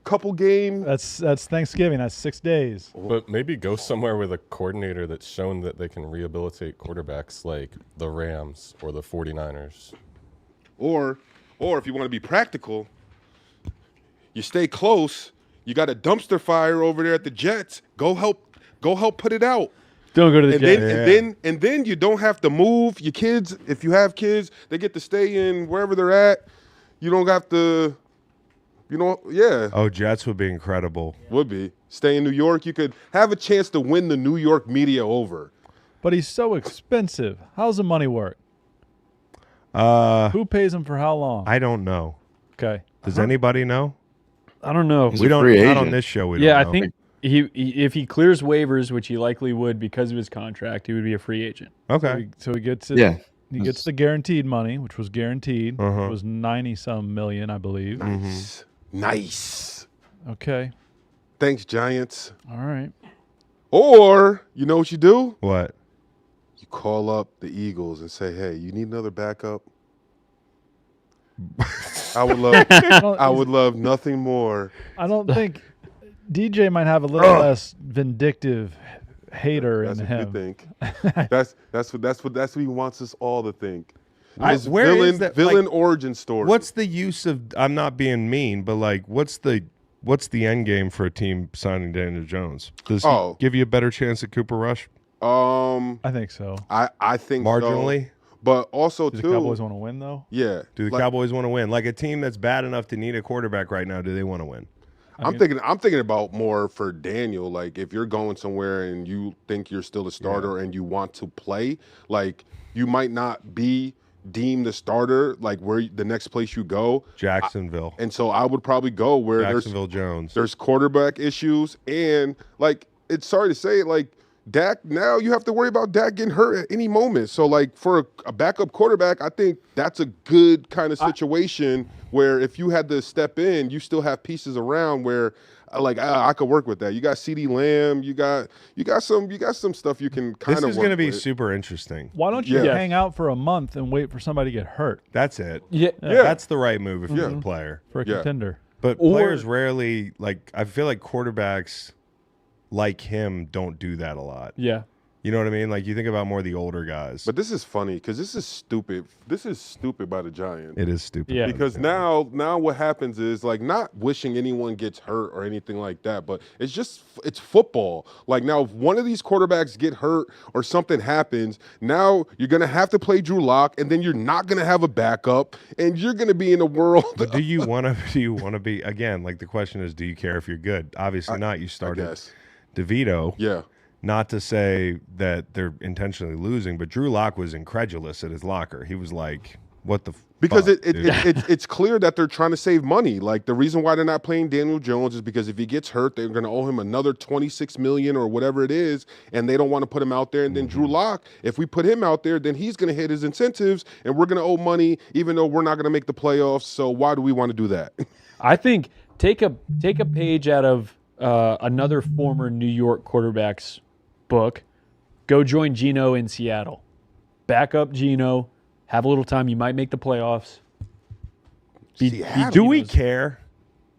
couple game. That's Thanksgiving. That's 6 days. But maybe go somewhere with a coordinator that's shown that they can rehabilitate quarterbacks like the Rams or the 49ers. Or if you want to be practical, you stay close. You got a dumpster fire over there at the Jets. Go help put it out. Don't go to the Jets. And then you don't have to move. Your kids, if you have kids, they get to stay in wherever they're at. You don't have to. Oh, Jets would be incredible. Would be. Stay in New York. You could have a chance to win the New York media over. But he's so expensive. How's the money work? Who pays him for how long? I don't know. Okay. Does anybody know? I don't know. We don't. Not on this show. We don't know. I think he if he clears waivers, which he likely would because of his contract, he would be a free agent. Okay. So he gets it. Yeah. He gets the guaranteed money, which was guaranteed. It was 90-some million, I believe. Nice. Okay. Thanks, Giants. All right. Or, you know what you do? What? You call up the Eagles and say, hey, you need another backup? I would love nothing more. I don't think DJ might have a little less vindictive hater in him. That's what you think. That's what he wants us all to think. His where is that villain origin story? What's the use of? I'm not being mean, but like, what's the end game for a team signing Daniel Jones? Does he give you a better chance at Cooper Rush? I think so. I think marginally. So. But also, do the Cowboys want to win, though? Yeah. Do the Cowboys want to win? Like a team that's bad enough to need a quarterback right now, do they want to win? I'm thinking about more for Daniel. Like, if you're going somewhere and you think you're still a starter and you want to play, like, you might not be deemed the starter, like where the next place you go. Jacksonville. And so I would probably go where Jacksonville Jones. There's quarterback issues. And, like, it's sorry to say it, like, Dak, now you have to worry about Dak getting hurt at any moment. So, like, for a backup quarterback, I think that's a good kind of situation where if you had to step in, you still have pieces around where, like, I could work with that. You got CeeDee Lamb. You got some stuff you can kind of work with. This is going to be super interesting. Why don't you hang out for a month and wait for somebody to get hurt? That's it. Yeah. That's the right move if you're a player. For a contender. But players rarely, like, I feel like quarterbacks like him don't do that a lot. Yeah. You know what I mean? Like, you think about more the older guys. But this is funny because this is stupid. This is stupid by the Giants. It is stupid. Yeah. Because now what happens is, like, not wishing anyone gets hurt or anything like that, but it's football. Like, now if one of these quarterbacks get hurt or something happens, now you're going to have to play Drew Lock, and then you're not going to have a backup, and you're going to be in a world. But do you want to be, again, like, the question is, do you care if you're good? Obviously not. You started DeVito. Yeah. not to say that they're intentionally losing, but Drew Lock was incredulous at his locker. He was like, what the Because fuck, it's clear that they're trying to save money. Like the reason why they're not playing Daniel Jones is because if he gets hurt, they're going to owe him another $26 million or whatever it is, and they don't want to put him out there. And then Drew Lock, if we put him out there, then he's going to hit his incentives, and we're going to owe money, even though we're not going to make the playoffs. So why do we want to do that? I think take a page out of another former New York quarterback's book. Go join Geno in Seattle. Back up Geno. Have a little time. You might make the playoffs. do we care?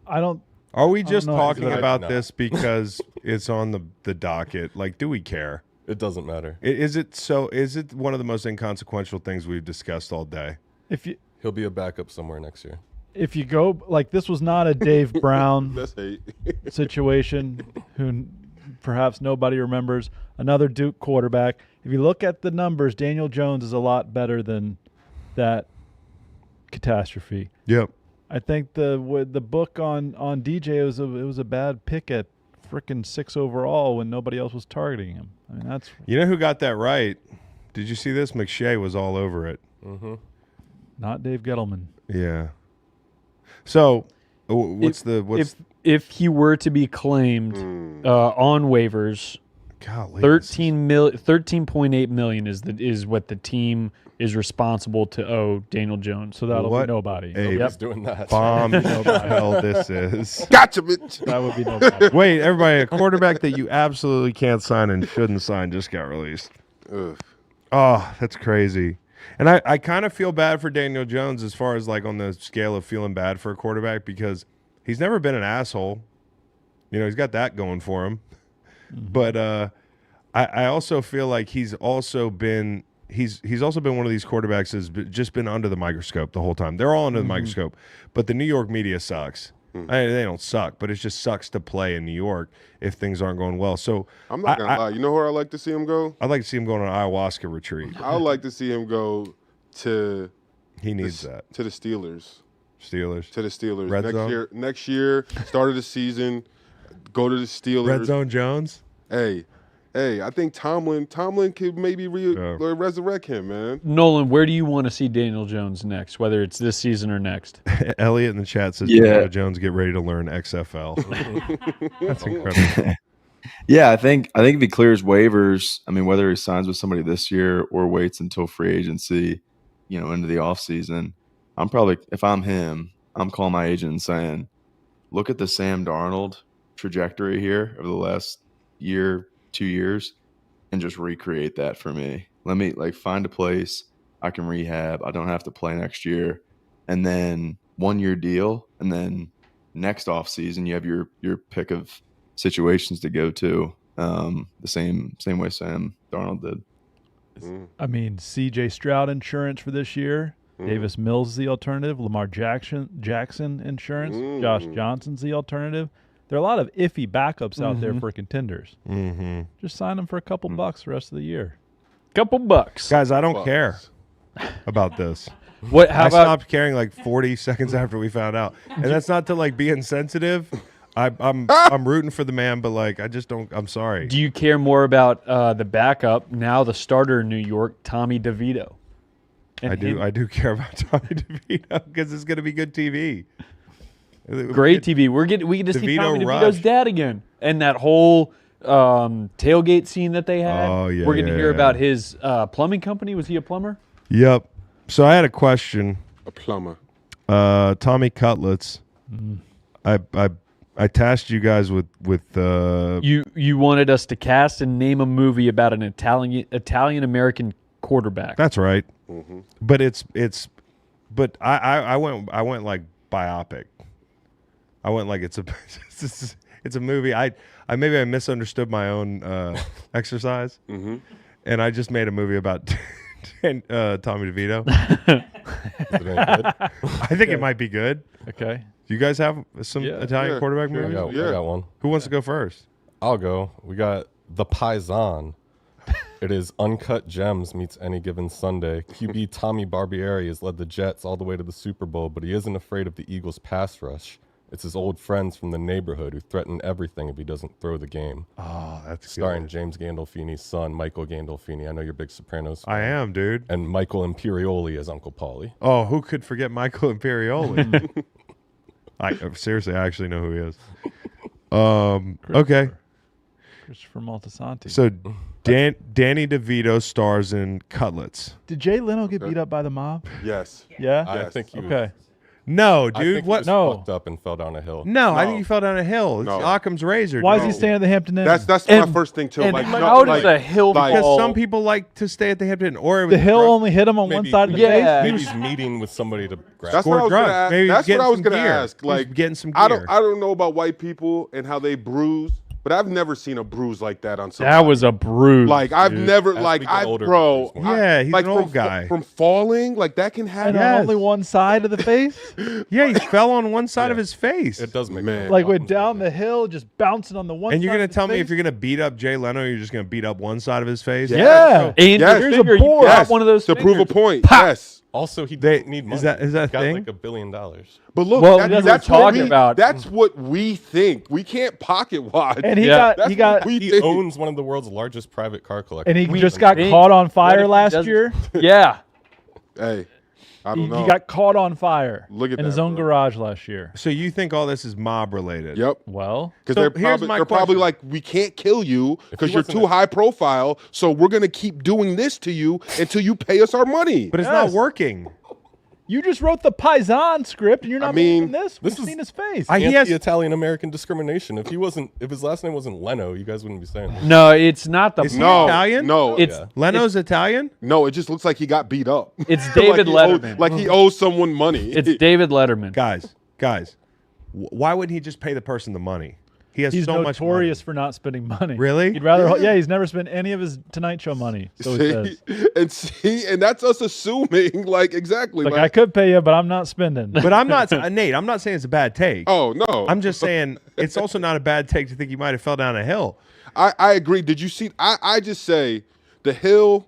I don't. Are we just know. talking about No. this because it's on the docket? Like, do we care? It doesn't matter. Is it one of the most inconsequential things we've discussed all day? He'll be a backup somewhere next year. If you go like this was not a Dave Brown That's hate. situation, who perhaps nobody remembers, another Duke quarterback. If you look at the numbers, Daniel Jones is a lot better than that catastrophe. Yep. I think the book on DJ was a bad pick at frickin' 6 overall when nobody else was targeting him. I mean that's You know who got that right? Did you see this? McShay was all over it. Mm-hmm. not Dave Gettleman. Yeah. So, if he were to be claimed on waivers, golly, 13.8 million is what the team is responsible to owe Daniel Jones. So that'll What be nobody. a He's doing that. bomb hell this is. Gotcha, bitch. That would be nobody. Wait, everybody, a quarterback that you absolutely can't sign and shouldn't sign just got released. Ugh. Oh, that's crazy. And I kind of feel bad for Daniel Jones as far as like on the scale of feeling bad for a quarterback because he's never been an asshole. You know, he's got that going for him. Mm-hmm. But I also feel like he's also been one of these quarterbacks that's just been under the microscope the whole time. They're all under the microscope. But the New York media sucks. They don't suck, but it just sucks to play in New York if things aren't going well. So I'm not gonna lie. You know where I like to see him go? I'd like to see him go on an ayahuasca retreat. I would like to see him go to He needs that. to the Steelers. Steelers. To the Steelers Red zone? Next year, start of the season, go to the Steelers. Red Zone Jones? Hey, I think Tomlin could maybe resurrect him, man. Nolan, where do you want to see Daniel Jones next, whether it's this season or next? Elliot in the chat says, Yeah. Daniel Jones, get ready to learn XFL. That's incredible. Yeah, I think if he clears waivers, I mean, whether he signs with somebody this year or waits until free agency, into the offseason, I'm probably, if I'm him, I'm calling my agent and saying, look at the Sam Darnold trajectory here over the last year, 2 years, and just recreate that for me. Let me find a place I can rehab. I don't have to play next year. And then 1 year deal. And then next off season, you have your pick of situations to go to. The same way Sam Darnold did. I mean, C.J. Stroud insurance for this year. Davis Mills is the alternative. Lamar Jackson insurance. Josh Johnson's the alternative. There are a lot of iffy backups out there for contenders. Mm-hmm. Just sign them for a couple bucks the rest of the year. Couple bucks. Guys, I don't care about this. What? How I about stopped caring like 40 seconds after we found out. And that's not to like be insensitive. I'm rooting for the man, but like I just don't. I'm sorry. do you care more about the backup, now the starter in New York, Tommy DeVito? And I do care about Tommy DeVito because it's going to be good TV. Great TV. We get to see DeVito Tommy Rush. DeVito's dad again, and that whole tailgate scene that they had. Oh, yeah, we're going to yeah, hear yeah. about his plumbing company. Was he a plumber? Yep. So I had a question. A plumber. Tommy Cutlets. I tasked you guys with You wanted us to cast and name a movie about an Italian American quarterback. That's right. Mm-hmm. But but I went like biopic. I went like it's a movie. I maybe I misunderstood my own exercise, and I just made a movie about Tommy DeVito. Is it any good? I think it might be good. Okay. Do you guys have some Italian quarterback sure. movies? I got one. Who wants to go first? I'll go. We got The Paisan. It is Uncut Gems meets Any Given Sunday. QB Tommy Barbieri has led the Jets all the way to the Super Bowl, but he isn't afraid of the Eagles' pass rush. It's his old friends from the neighborhood who threaten everything if he doesn't throw the game. Oh, that's starring good. James Gandolfini's son, Michael Gandolfini. I know you're a big Sopranos fan. I am, dude. And Michael Imperioli as Uncle Paulie. Oh, who could forget Michael Imperioli? Seriously, I actually know who he is. Okay. Christopher Moltisanti. So Danny DeVito stars in Cutlets. Did Jay Leno get beat up by the mob? Yes. Yeah? I think he was. Okay. No, I dude. think What? he was No. fucked up and fell down a hill. No, I think he fell down a hill. It's No. Occam's razor. Why dude. is he staying at the Hampton Inn? That's And- my first thing too. and Like, how no, does like, a hill like- Because fall? some people like to stay at the Hampton Inn, or it was the hill drunk. only hit him on one Maybe- side of the Yeah. face? Maybe he's meeting with somebody to grab That's him. what I was drugs. gonna ask. Maybe he's That's what getting I was some gonna gear. ask. He's Like, getting some I gear. don't know about white people and how they bruise, but I've never seen a bruise like that on somebody. That was a bruise. like I've dude. never As like we get I older, bro. bruise I- Yeah, he's like an old guy. from falling. Like that can And happen. Yes. on only one side of the face? Yeah, he fell on one side of his face. It does make Man. Like went down the hill, just bouncing on the one And side you're gonna of his tell me face? if you're gonna beat up Jay Leno, you're just gonna beat up one side of his face? Yeah. And Yes. your Here's a finger, you board. got Yes, one of those to prove a fingers. point. Yes. Also, he They- didn't need money. is that a He got thing? like $1 billion. But look, Well, that- that's what that's we're what talking we, about. That's what we think. We can't pocket watch. And he Yeah. got he got we He think. owns one of the world's largest private car collections. and he We just got think- caught on What if fire he last doesn't- year. Yeah. Hey, I He, don't know. he got caught on fire Look at in his that, own bro. garage last year. So you think all this is mob related? Yep. Well, Because So they're here's probably my they're probably question. like, we can't kill you because you're wasn't too a- high profile. So we're gonna keep doing this to you until you pay us our money. But it's not Yes. working. you just wrote the Paisan script and you're not mean, believing this? We've this is- seen his face. He has- Anti-Italian American discrimination. If his last name wasn't Leno, you guys wouldn't be saying that. No, it's not the. Is he no, Italian? no, It's Yeah. Leno's Italian? no. It just looks like he got beat up. it's David like he owed- Letterman. like he owes someone money. It's David Letterman. Guys, why wouldn't he just pay the person the money? He has He's so much notorious money. for not spending money. Really? He'd rather. Yeah, he's never spent any of his Tonight Show money. So he says. and that's us assuming like exactly. Like, like, I could pay you, but I'm not spending. But I'm not, Nate, I'm not saying it's a bad take. oh no, I'm just saying it's also not a bad take to think he might have fell down a hill. I agree. Did you see? I just say the hill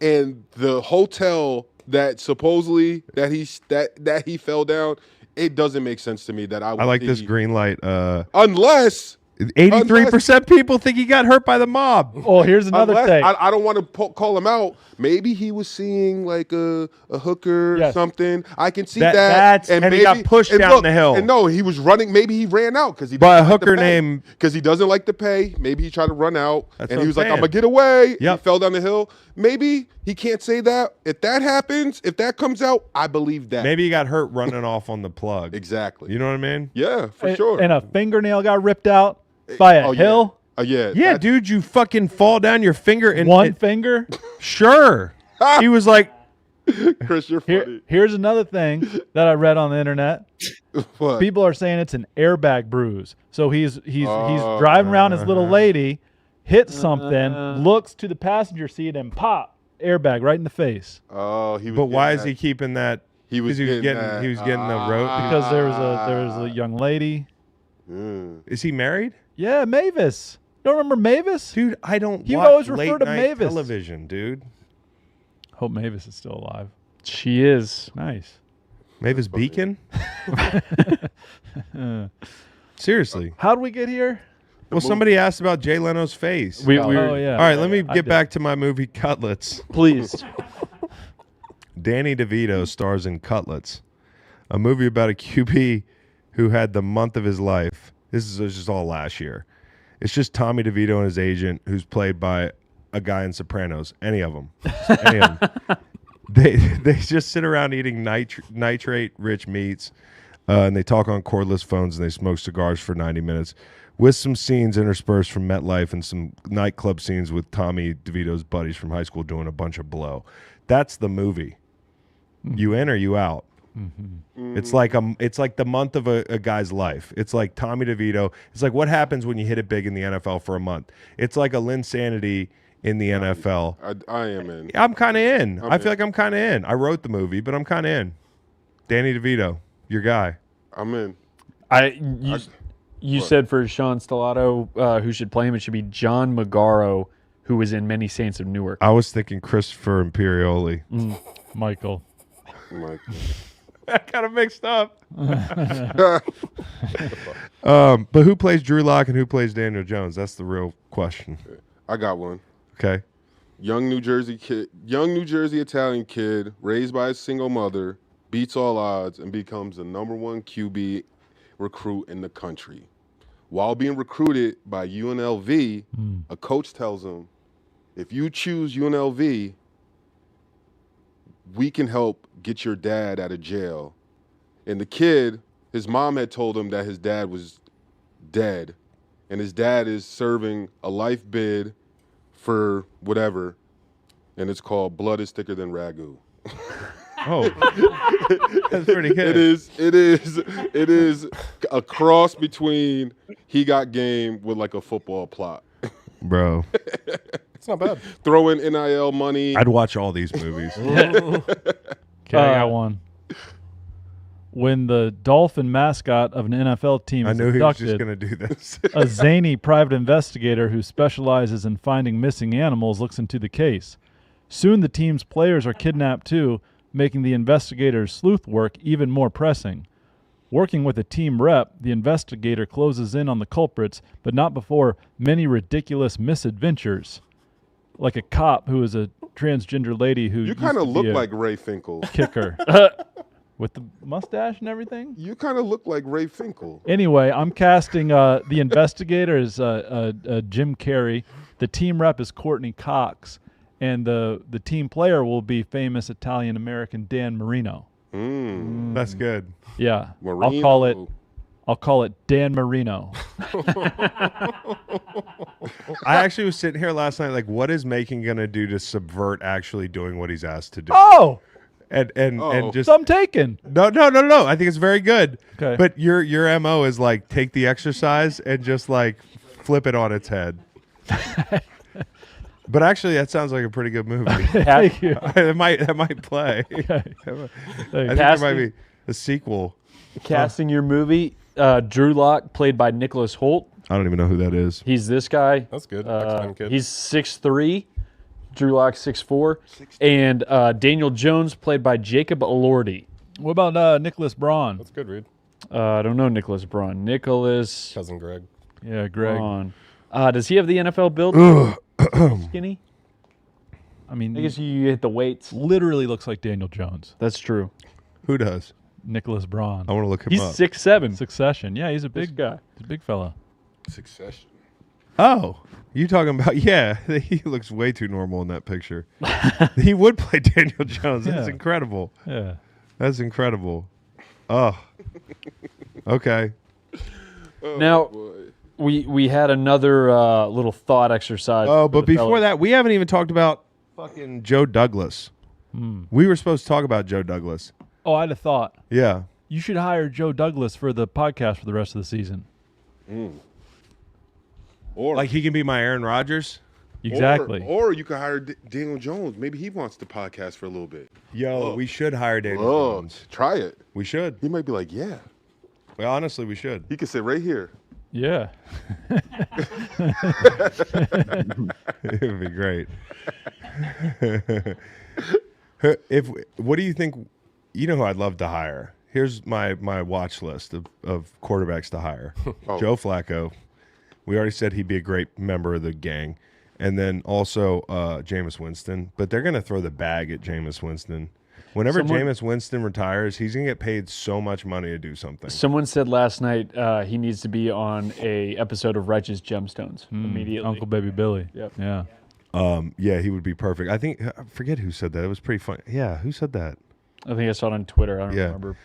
and the hotel that supposedly that he fell down. It doesn't make sense to me that I would I like see- this green light. unless 83% people think he got hurt by the mob. Oh, here's another unless thing. I don't want to call him out. Maybe he was seeing like a hooker or Yes. something. I can see That's- and he got pushed and down the hill. And no, he was running. Maybe he ran out because he. But a hooker named- because he doesn't like to pay. Maybe he tried to run out That's and what he was I'm like, "I'm saying. gonna get away." Yep. He fell down the hill. Maybe he can't say that. If that happens, if that comes out, I believe that. Maybe he got hurt running off on the plug. Exactly. You know what I mean? Yeah, for sure. And a fingernail got ripped out by a Oh, yeah. hill. Yeah. Yeah, that- dude, you fucking fall down your finger and One finger. Sure. He was like, Chris, you're funny. Here's another thing that I read on the internet. What? People are saying it's an airbag bruise. So he's driving around his little lady, hits something, looks to the passenger seat, and pop, airbag right in the face. Oh, he was. but why getting is that. he keeping that? He was 'cause getting getting that. he was getting the rope. Because there was a young lady. Is he married? Yeah, Mavis. You don't remember Mavis? Dude, I don't You watch always refer late to night Mavis. television, dude. Hope Mavis is still alive. She is. Nice. Mavis Beacon? Seriously. How'd we get here? Well, somebody asked about Jay Leno's face. We Oh were, yeah. All right, let me I get did. back to my movie Cutlets. please. Danny DeVito stars in Cutlets, a movie about a QB who had the month of his life. This is just all last year. It's just Tommy DeVito and his agent, who's played by a guy in Sopranos. Any of them. Any of them. They just sit around eating nitrate-rich meats, and they talk on cordless phones, and they smoke cigars for 90 minutes, with some scenes interspersed from MetLife and some nightclub scenes with Tommy DeVito's buddies from high school doing a bunch of blow. That's the movie. You in or you out? It's like the month of a guy's life. It's like Tommy DeVito. It's like what happens when you hit it big in the NFL for a month. It's like a Linsanity in the NFL. I am in. I'm kind of in. I feel in. like I'm kind of in. I wrote the movie, but I'm kind of in. Danny DeVito, your guy. I'm in. You said for Sean Stellato, who should play him, it should be John Magaro, who was in Many Saints of Newark. I was thinking Christopher Imperioli. Michael. Mike. I got it mixed up. But who plays Drew Lock and who plays Daniel Jones? That's the real question. I got one. Okay. Young New Jersey Italian kid, raised by a single mother, beats all odds and becomes the #1 QB recruit in the country. While being recruited by UNLV, a coach tells him, if you choose UNLV, we can help get your dad out of jail. And the kid, his mom had told him that his dad was dead, and his dad is serving a life bid for whatever, and it's called Blood is Thicker Than Ragu. Oh, that's pretty good. It is a cross between He Got Game with like a football plot. Bro. It's not bad. Throw in NIL money. I'd watch all these movies. Okay, I got one. When the Dolphin mascot of an NFL team I is knew he was just abducted, going to do this. a zany private investigator who specializes in finding missing animals looks into the case. Soon the team's players are kidnapped too, making the investigator's sleuth work even more pressing. Working with a team rep, the investigator closes in on the culprits, but not before many ridiculous misadventures. Like a cop who is a transgender lady who You used kind of to look be a like Ray Finkel. kicker. With the mustache and everything? You kind of look like Ray Finkel. Anyway, I'm casting the investigator as Jim Carrey. The team rep is Courtney Cox. And the team player will be famous Italian-American Dan Marino. That's good. Yeah. Marino. I'll call it Dan Marino. I actually was sitting here last night like, what is Macon going to do to subvert actually doing what he's asked to do? Oh! And just Some taken. No. I think it's very good. Okay. But your MO is like take the exercise and just like flip it on its head. But actually, that sounds like a pretty good movie. Thank you. That might play. Okay. I think there might be a sequel. Casting your movie, Drew Lock, played by Nicholas Holt. I don't even know who that is. He's this guy. That's good. X-Men kid. He's 6'3". Drew Lock 6'4". And Daniel Jones, played by Jacob Elordi. What about Nicholas Braun? That's good, Reed. I don't know Nicholas Braun. Nicholas Cousin Greg. Yeah, Greg. Braun. Does he have the NFL build? Skinny? I mean, I guess you hit the weights. literally looks like Daniel Jones. That's true. Who does? Nicholas Braun. I want to look him He's up. 6'7". Succession. Yeah, he's a This big guy. He's a big fella. Succession. Oh, you talking about? Yeah, he looks way too normal in that picture. He would play Daniel Jones. That's Yeah. incredible. Yeah. That's incredible. Oh, okay. Now, we had another little thought exercise. Oh, for but the before fellas. that, we haven't even talked about fucking Joe Douglas. We were supposed to talk about Joe Douglas. Oh, I had a thought. Yeah. You should hire Joe Douglas for the podcast for the rest of the season. Or Like he can be my Aaron Rodgers. Exactly. Or you could hire Daniel Jones. Maybe he wants to podcast for a little bit. Yo, we should hire Daniel Jones. Try it. We should. He might be like, yeah. Well, honestly, we should. He could sit right here. Yeah. It would be great. What do you think? You know who I'd love to hire? Here's my watch list of quarterbacks to hire. Joe Flacco. We already said he'd be a great member of the gang. And then also Jameis Winston. But they're going to throw the bag at Jameis Winston. Whenever Jameis Winston retires, he's going to get paid so much money to do something. Someone said last night he needs to be on a episode of Righteous Gemstones immediately. Uncle Baby Billy. Yep. Yeah. Yeah, he would be perfect. I think, I forget who said that. It was pretty funny. Yeah, who said that? I think I saw it on Twitter. I don't remember.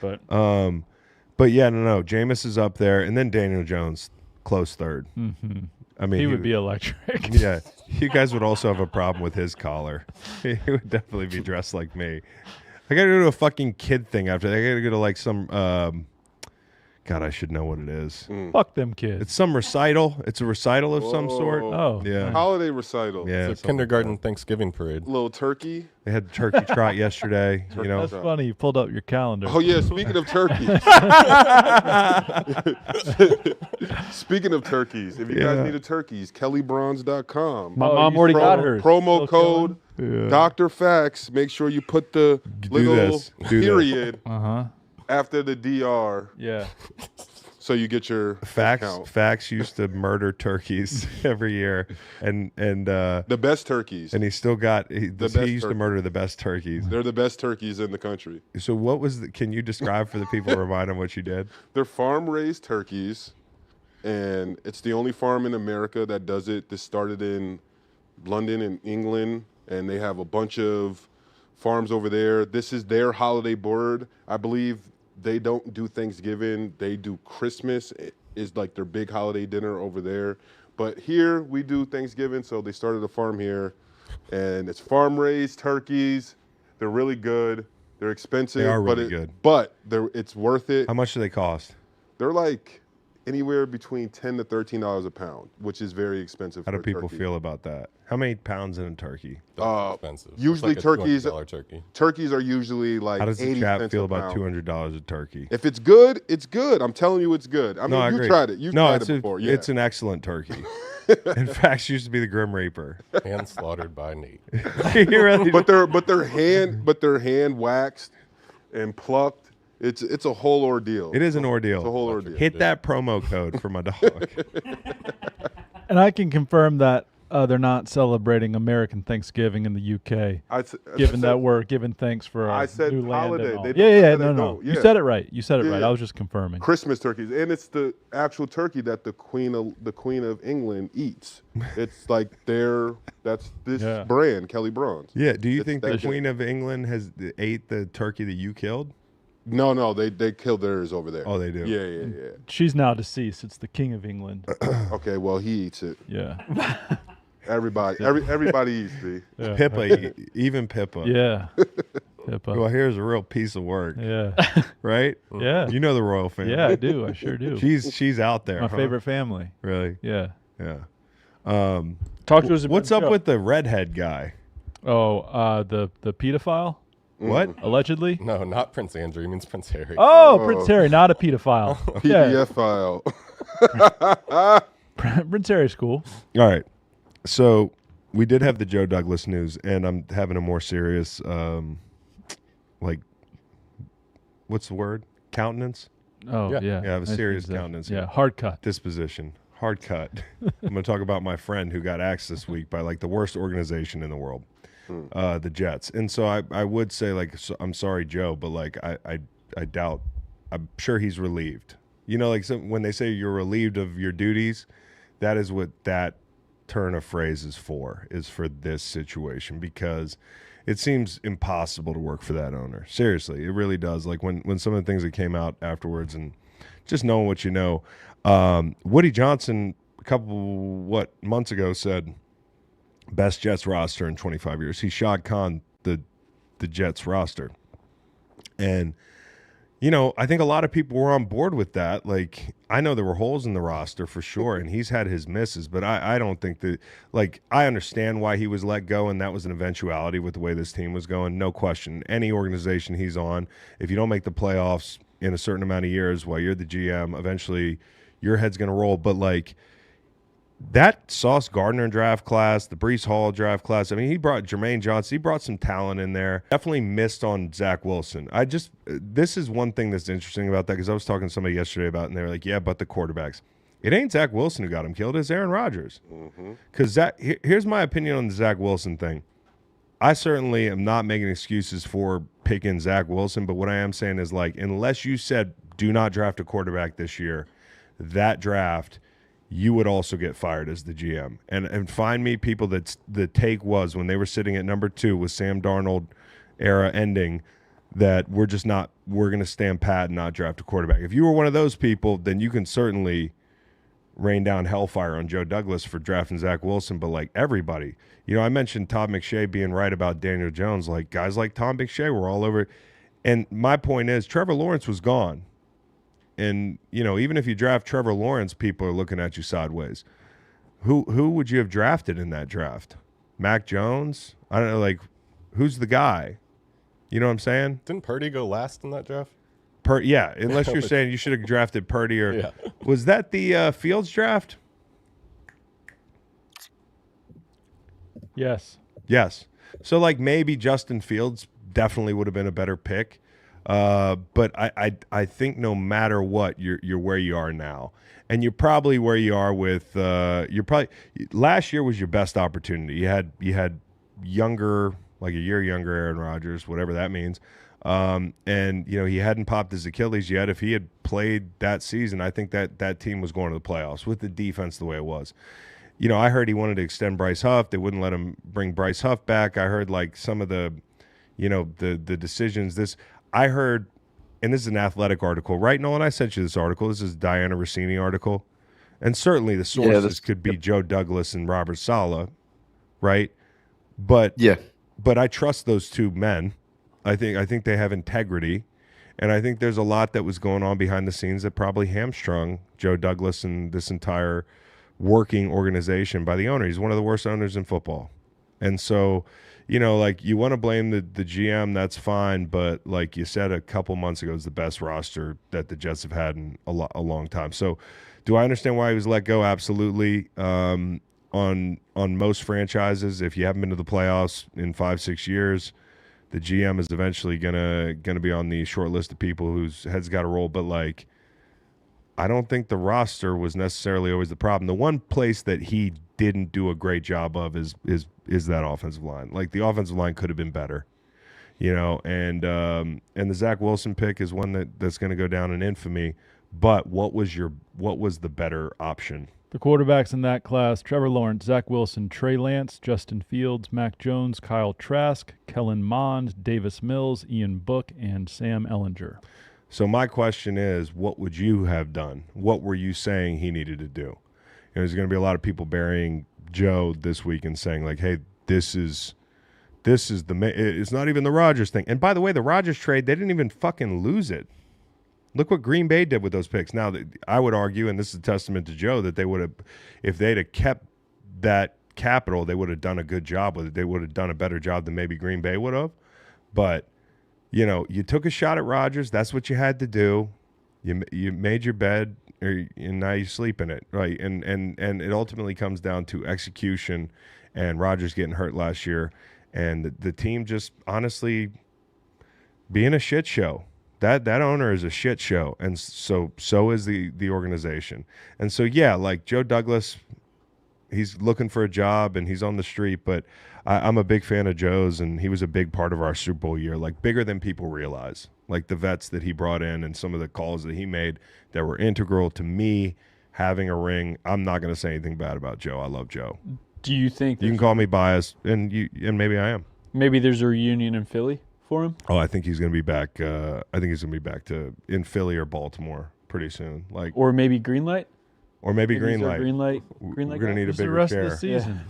But yeah, no. Jameis is up there. And then Daniel Jones, close third. Mm-hmm. I mean, He would be electric. Yeah, you guys would also have a problem with his collar. He would definitely be dressed like me. I gotta go to a fucking kid thing after that. I gotta go to like some, God, I should know what it is. Fuck them kids. It's some recital. It's a recital of some sort. Oh. Yeah. Holiday recital. Yeah. It's a something kindergarten like Thanksgiving parade. Little turkey. that. They had the turkey trot yesterday. You know, That's funny. You pulled up your calendar. Oh yeah, speaking of turkeys. Speaking of turkeys, if you guys Yeah. need a turkeys, kellybronze.com. My mom already got hers. Promo Still code Dr. Fax. Make sure you put the little this. Do this. period Uh-huh. after the DR. Yeah. So you get your discount. Fax used to murder turkeys every year, and the best turkeys. And he still got he used to murder the best turkeys. They're the best turkeys in the country. So what was can you describe for the people, remind them what you did? They're farm raised turkeys, and it's the only farm in America that does it. This started in London and England, and they have a bunch of farms over there. This is their holiday bird. I believe they don't do Thanksgiving. They do Christmas. It is like their big holiday dinner over there. But here we do Thanksgiving, so they started a farm here, and it's farm-raised turkeys. They're really good. They're expensive. They are really good. But it's worth it. How much do they cost? They're like anywhere between $10 to $13 a pound, which is very expensive. How do people feel about that? How many pounds in a turkey? That's expensive. Usually it's like turkeys. turkey. Turkeys are usually like. How does the 80 chap cents feel a about pound. $200 a turkey? If it's good, it's good. I'm telling you, it's good. I mean, I you agree. tried it. You've tried it before. Yeah. It's an excellent turkey. In fact, she used to be the Grim Reaper. Hand slaughtered by Nate. but they're hand waxed and plucked. It's a whole ordeal. It is an ordeal. It's a whole ordeal. Hit that promo code for my dog. And I can confirm that they're not celebrating American Thanksgiving in the UK. Given that we're giving thanks for I said new holiday. land and all. They No. don't. You said it right. You said it right. I was just confirming. Christmas turkeys, and it's the actual turkey that the Queen of England eats. It's like that's this brand, Kelly Braun's. Yeah. Do you think the Queen of England ate the turkey that you killed? No, they killed theirs over there. Oh, they do. Yeah. She's now deceased. It's the King of England. Okay, well he eats it. Yeah. Everybody eats it. Yeah. Pippa, even Pippa. Yeah. Pippa. Well, here's a real piece of work. Yeah. Right? Yeah. You know the royal family. Yeah, I do. I sure do. She's out there. My favorite family. Really? Yeah. Yeah. Talk to us. What's up with the redhead guy? Oh, the pedophile? What? Allegedly? No, not Prince Andrew. He means Prince Harry. Oh, Prince Harry, not a pedophile. PDF file. Prince Harry's cool. All right. So we did have the Joe Douglas news, and I'm having a more serious, what's the word? Countenance? Oh, yeah. I have a serious countenance. Yeah, hard cut. Disposition. Hard cut. I'm going to talk about my friend who got axed this week by the worst organization in the world, the Jets. And so I would say, I'm sorry, Joe, but I doubt, I'm sure he's relieved. You know, when they say you're relieved of your duties, that is what that turn of phrase is for this situation, because it seems impossible to work for that owner. Seriously, it really does. Like when some of the things that came out afterwards, and just knowing what you know, Woody Johnson a couple months ago said best Jets roster in 25 years. He shot Khan the Jets roster, and I think a lot of people were on board with that. I know there were holes in the roster for sure, and he's had his misses, but I don't think that, I understand why he was let go, and that was an eventuality with the way this team was going. No question. Any organization he's on, if you don't make the playoffs in a certain amount of years while you're the GM, eventually your head's going to roll. But, that Sauce Gardner draft class, the Breece Hall draft class, I mean, he brought Jermaine Johnson. He brought some talent in there. Definitely missed on Zach Wilson. This is one thing that's interesting about that, because I was talking to somebody yesterday about it, and they were like, yeah, but the quarterbacks. It ain't Zach Wilson who got him killed. It's Aaron Rodgers. Because here's my opinion on the Zach Wilson thing. I certainly am not making excuses for picking Zach Wilson, but what I am saying is, unless you said do not draft a quarterback this year, that draft – you would also get fired as the GM. And find me people that the take was when they were sitting at number 2 with Sam Darnold era ending, that we're going to stand pat and not draft a quarterback. If you were one of those people, then you can certainly rain down hellfire on Joe Douglas for drafting Zach Wilson. But everybody, I mentioned Todd McShay being right about Daniel Jones. Guys like Tom McShay were all over it. And my point is, Trevor Lawrence was gone. And, even if you draft Trevor Lawrence, people are looking at you sideways. Who would you have drafted in that draft? Mac Jones? I don't know, who's the guy? You know what I'm saying? Didn't Purdy go last in that draft? Yeah, unless you're saying you should have drafted Purdy or Yeah. Was that the Fields draft? Yes. Yes. So maybe Justin Fields definitely would have been a better pick. But I think no matter what, you're where you are now. And you're probably where you are with last year was your best opportunity. You had younger, like a year younger Aaron Rodgers, whatever that means. And he hadn't popped his Achilles yet. If he had played that season, I think that team was going to the playoffs with the defense the way it was. I heard he wanted to extend Bryce Huff. They wouldn't let him bring Bryce Huff back. I heard like some of the decisions. I heard, and this is an Athletic article, right, Nolan? I sent you this article. This is Diana Rossini article. And certainly the sources could be Joe Douglas and Robert Saleh, right? But I trust those two men. I think they have integrity. And I think there's a lot that was going on behind the scenes that probably hamstrung Joe Douglas and this entire working organization by the owner. He's one of the worst owners in football. And so, like you want to blame the GM, that's fine. But like you said a couple months ago, it's the best roster that the Jets have had in a long time. So do I understand why he was let go? Absolutely. On most franchises, if you haven't been to the playoffs in 5-6 years, the GM is eventually gonna be on the short list of people whose heads got to roll. But like, I don't think the roster was necessarily always the problem. The one place that he didn't do a great job of is that offensive line. Like the offensive line could have been better, and the Zach Wilson pick is one that's going to go down in infamy. But what was the better option? The quarterbacks in that class: Trevor Lawrence, Zach Wilson, Trey Lance, Justin Fields, Mac Jones, Kyle Trask, Kellen Mond, Davis Mills, Ian Book, and Sam Ellinger. So my question is, what would you have done? What were you saying he needed to do? There's going to be a lot of people burying Joe this week and saying like, "Hey, this is it's not even the Rodgers thing." And by the way, the Rodgers trade, they didn't even fucking lose it. Look what Green Bay did with those picks. Now, I would argue, and this is a testament to Joe, that they would have, if they'd have kept that capital, they would have done a good job with it. They would have done a better job than maybe Green Bay would have. But you took a shot at Rodgers. That's what you had to do. You made your bed, and now you sleep in it, right? And it ultimately comes down to execution, and Rodgers getting hurt last year, and the team just honestly being a shit show. That owner is a shit show, and so is the organization. And so like Joe Douglas, he's looking for a job and he's on the street, but I'm a big fan of Joe's, and he was a big part of our Super Bowl year, like bigger than people realize. Like the vets that he brought in and some of the calls that he made that were integral to me having a ring. I'm not going to say anything bad about Joe. I love Joe. Do you think you can call me biased, and maybe I am. Maybe there's a reunion in Philly for him? Oh, I think he's going to be back. I think he's going to be back in Philly or Baltimore pretty soon. Or maybe Greenlight. Or maybe Greenlight. Greenlight. We're going to need a bigger the rest chair. of the season. Yeah.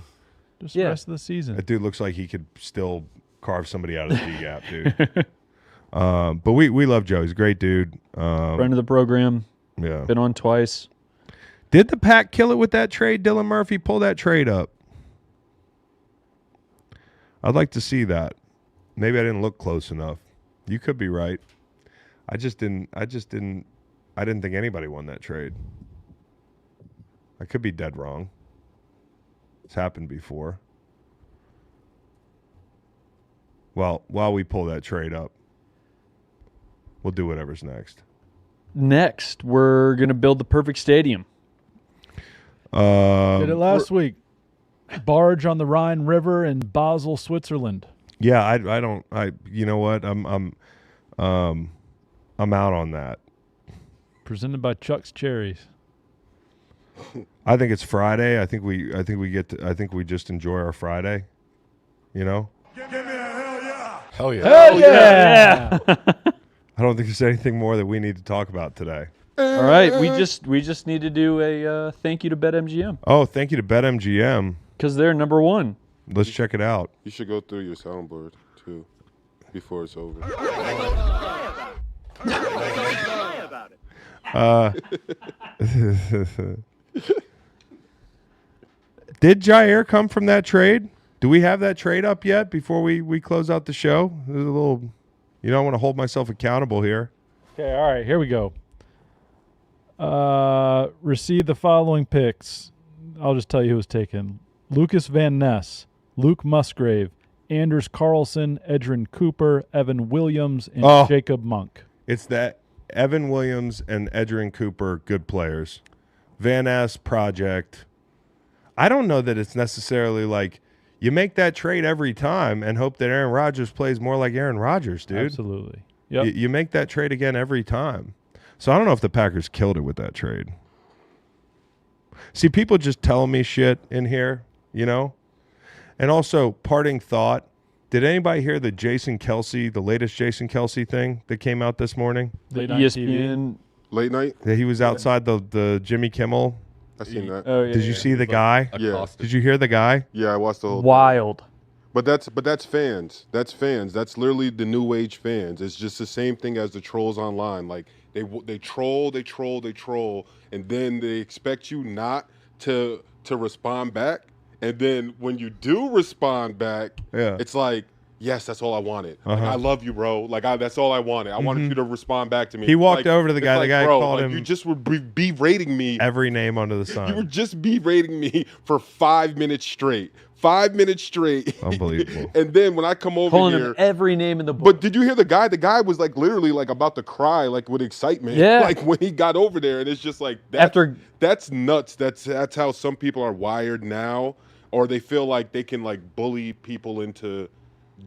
Just the rest of the season. That dude looks like he could still carve somebody out of the D-gap, dude. But we love Joe. He's a great dude. Friend of the program. Yeah. Been on twice. Did the Pack kill it with that trade? Dylan Murphy, pull that trade up. I'd like to see that. Maybe I didn't look close enough. You could be right. I didn't think anybody won that trade. I could be dead wrong. It's happened before. Well, while we pull that trade up, we'll do whatever's next. Next, we're going to build the perfect stadium. Did it last week. Barge on the Rhine River in Basel, Switzerland. Yeah, I don't. You know what? I'm out on that. Presented by Chuck's Cherries. I think it's Friday. I think we just enjoy our Friday. Give me a hell yeah. Hell yeah. Hell yeah! I don't think there's anything more that we need to talk about today. All right, we just need to do a thank you to BetMGM. Oh, thank you to BetMGM. Because they're number one. Let's check it out. You should go through your soundboard too before it's over. Did Jair come from that trade? Do we have that trade up yet before we close out the show? There's a little, I want to hold myself accountable here. Okay, all right, here we go. Received the following picks. I'll just tell you who was taken. Lucas Van Ness, Luke Musgrave, Anders Carlson, Edrin Cooper, Evan Williams, and Jacob Monk. It's that Evan Williams and Edrin Cooper, good players. Van Ness, project. I don't know that it's necessarily like you make that trade every time and hope that Aaron Rodgers plays more like Aaron Rodgers, dude. Absolutely. Yep. You make that trade again every time. So I don't know if the Packers killed it with that trade. See, people just telling me shit in here, you know? And also, parting thought, did anybody hear the latest Jason Kelce thing that came out this morning? Late night ESPN. Late night? That he was outside the Jimmy Kimmel. I seen that. Oh, yeah, Did you see the guy? Yeah. Did you hear the guy? Yeah, I watched the whole Wild. But that's fans. That's fans. That's literally the new age fans. It's just the same thing as the trolls online. Like they troll, and then they expect you not to respond back. And then when you do respond back, it's like, yes, that's all I wanted. Like, I love you, bro. Like that's all I wanted. I wanted you to respond back to me. He walked over to the guy. Like, the guy bro, called like, him. You just were berating me. Every name under the sun. You were just berating me for 5 minutes straight. 5 minutes straight. Unbelievable. And then when I come over Calling here, him every name in the book. but did you hear the guy? The guy was like literally like about to cry, like with excitement. Yeah. Like when he got over there, and it's just like that's nuts. That's how some people are wired now, or they feel like they can like bully people into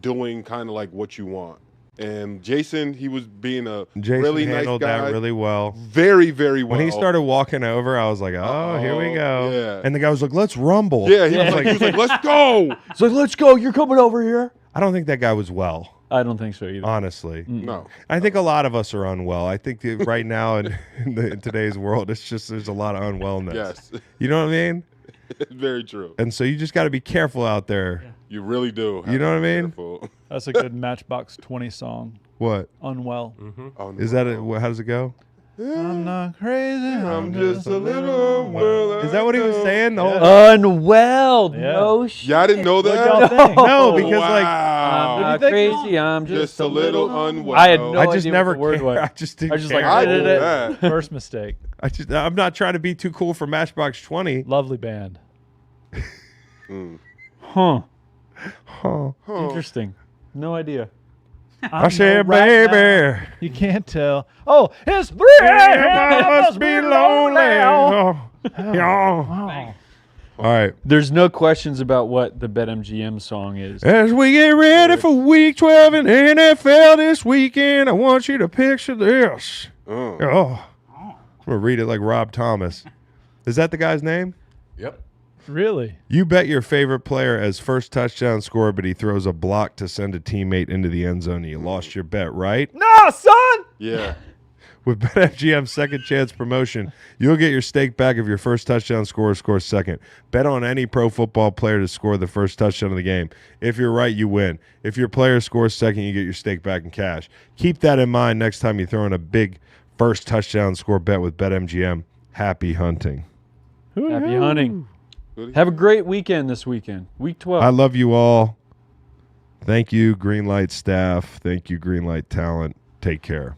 doing kind of like what you want. And Jason, he was being a really nice handled guy. that really well. Very, very well. When he started walking over, I was like, oh, here we go. Yeah. And the guy was like, let's rumble. Yeah, he was like, let's go. He's like, let's go. You're coming over here. I don't think that guy was well. I don't think so either. Honestly. No. I think a lot of us are unwell. I think that right now in today's world, it's just there's a lot of unwellness. Yes. You know what I mean? Very true. And so you just got to be careful out there. Yeah. You really do. You know what I mean? Careful. That's a good Matchbox 20 song. What? Unwell. Oh, no. Is that it? How does it go? I'm not crazy. I'm just a little unwell. Is that what he was saying? The whole Unwell. Yeah. No shit. Yeah, I didn't know What y'all that. think? No, because Wow. I'm not think crazy. I'm Just a little unwell. I had no I just idea never what the word care. was. I just didn't I was just care. like, I did knew it. that. First mistake. I'm not trying to be too cool for Matchbox 20. Lovely band. Huh. Huh. Interesting. No idea. I said, baby. You can't tell. Oh, it's three. I must be lonely. Oh. Yeah. All right. There's no questions about what the BetMGM song is. As we get ready for week 12 in NFL this weekend, I want you to picture this. Oh. I'm going to read it like Rob Thomas. Is that the guy's name? Yep. Really? You bet your favorite player as first touchdown scorer, but he throws a block to send a teammate into the end zone. And you lost your bet, right? No, son. Yeah. With BetMGM's second chance promotion, you'll get your stake back if your first touchdown scorer scores second. Bet on any pro football player to score the first touchdown of the game. If you're right, you win. If your player scores second, you get your stake back in cash. Keep that in mind next time you throw in a big first touchdown score bet with BetMGM. Happy hunting. Happy hunting. Have a great weekend this weekend. Week 12. I love you all. Thank you, Greenlight staff. Thank you, Greenlight talent. Take care.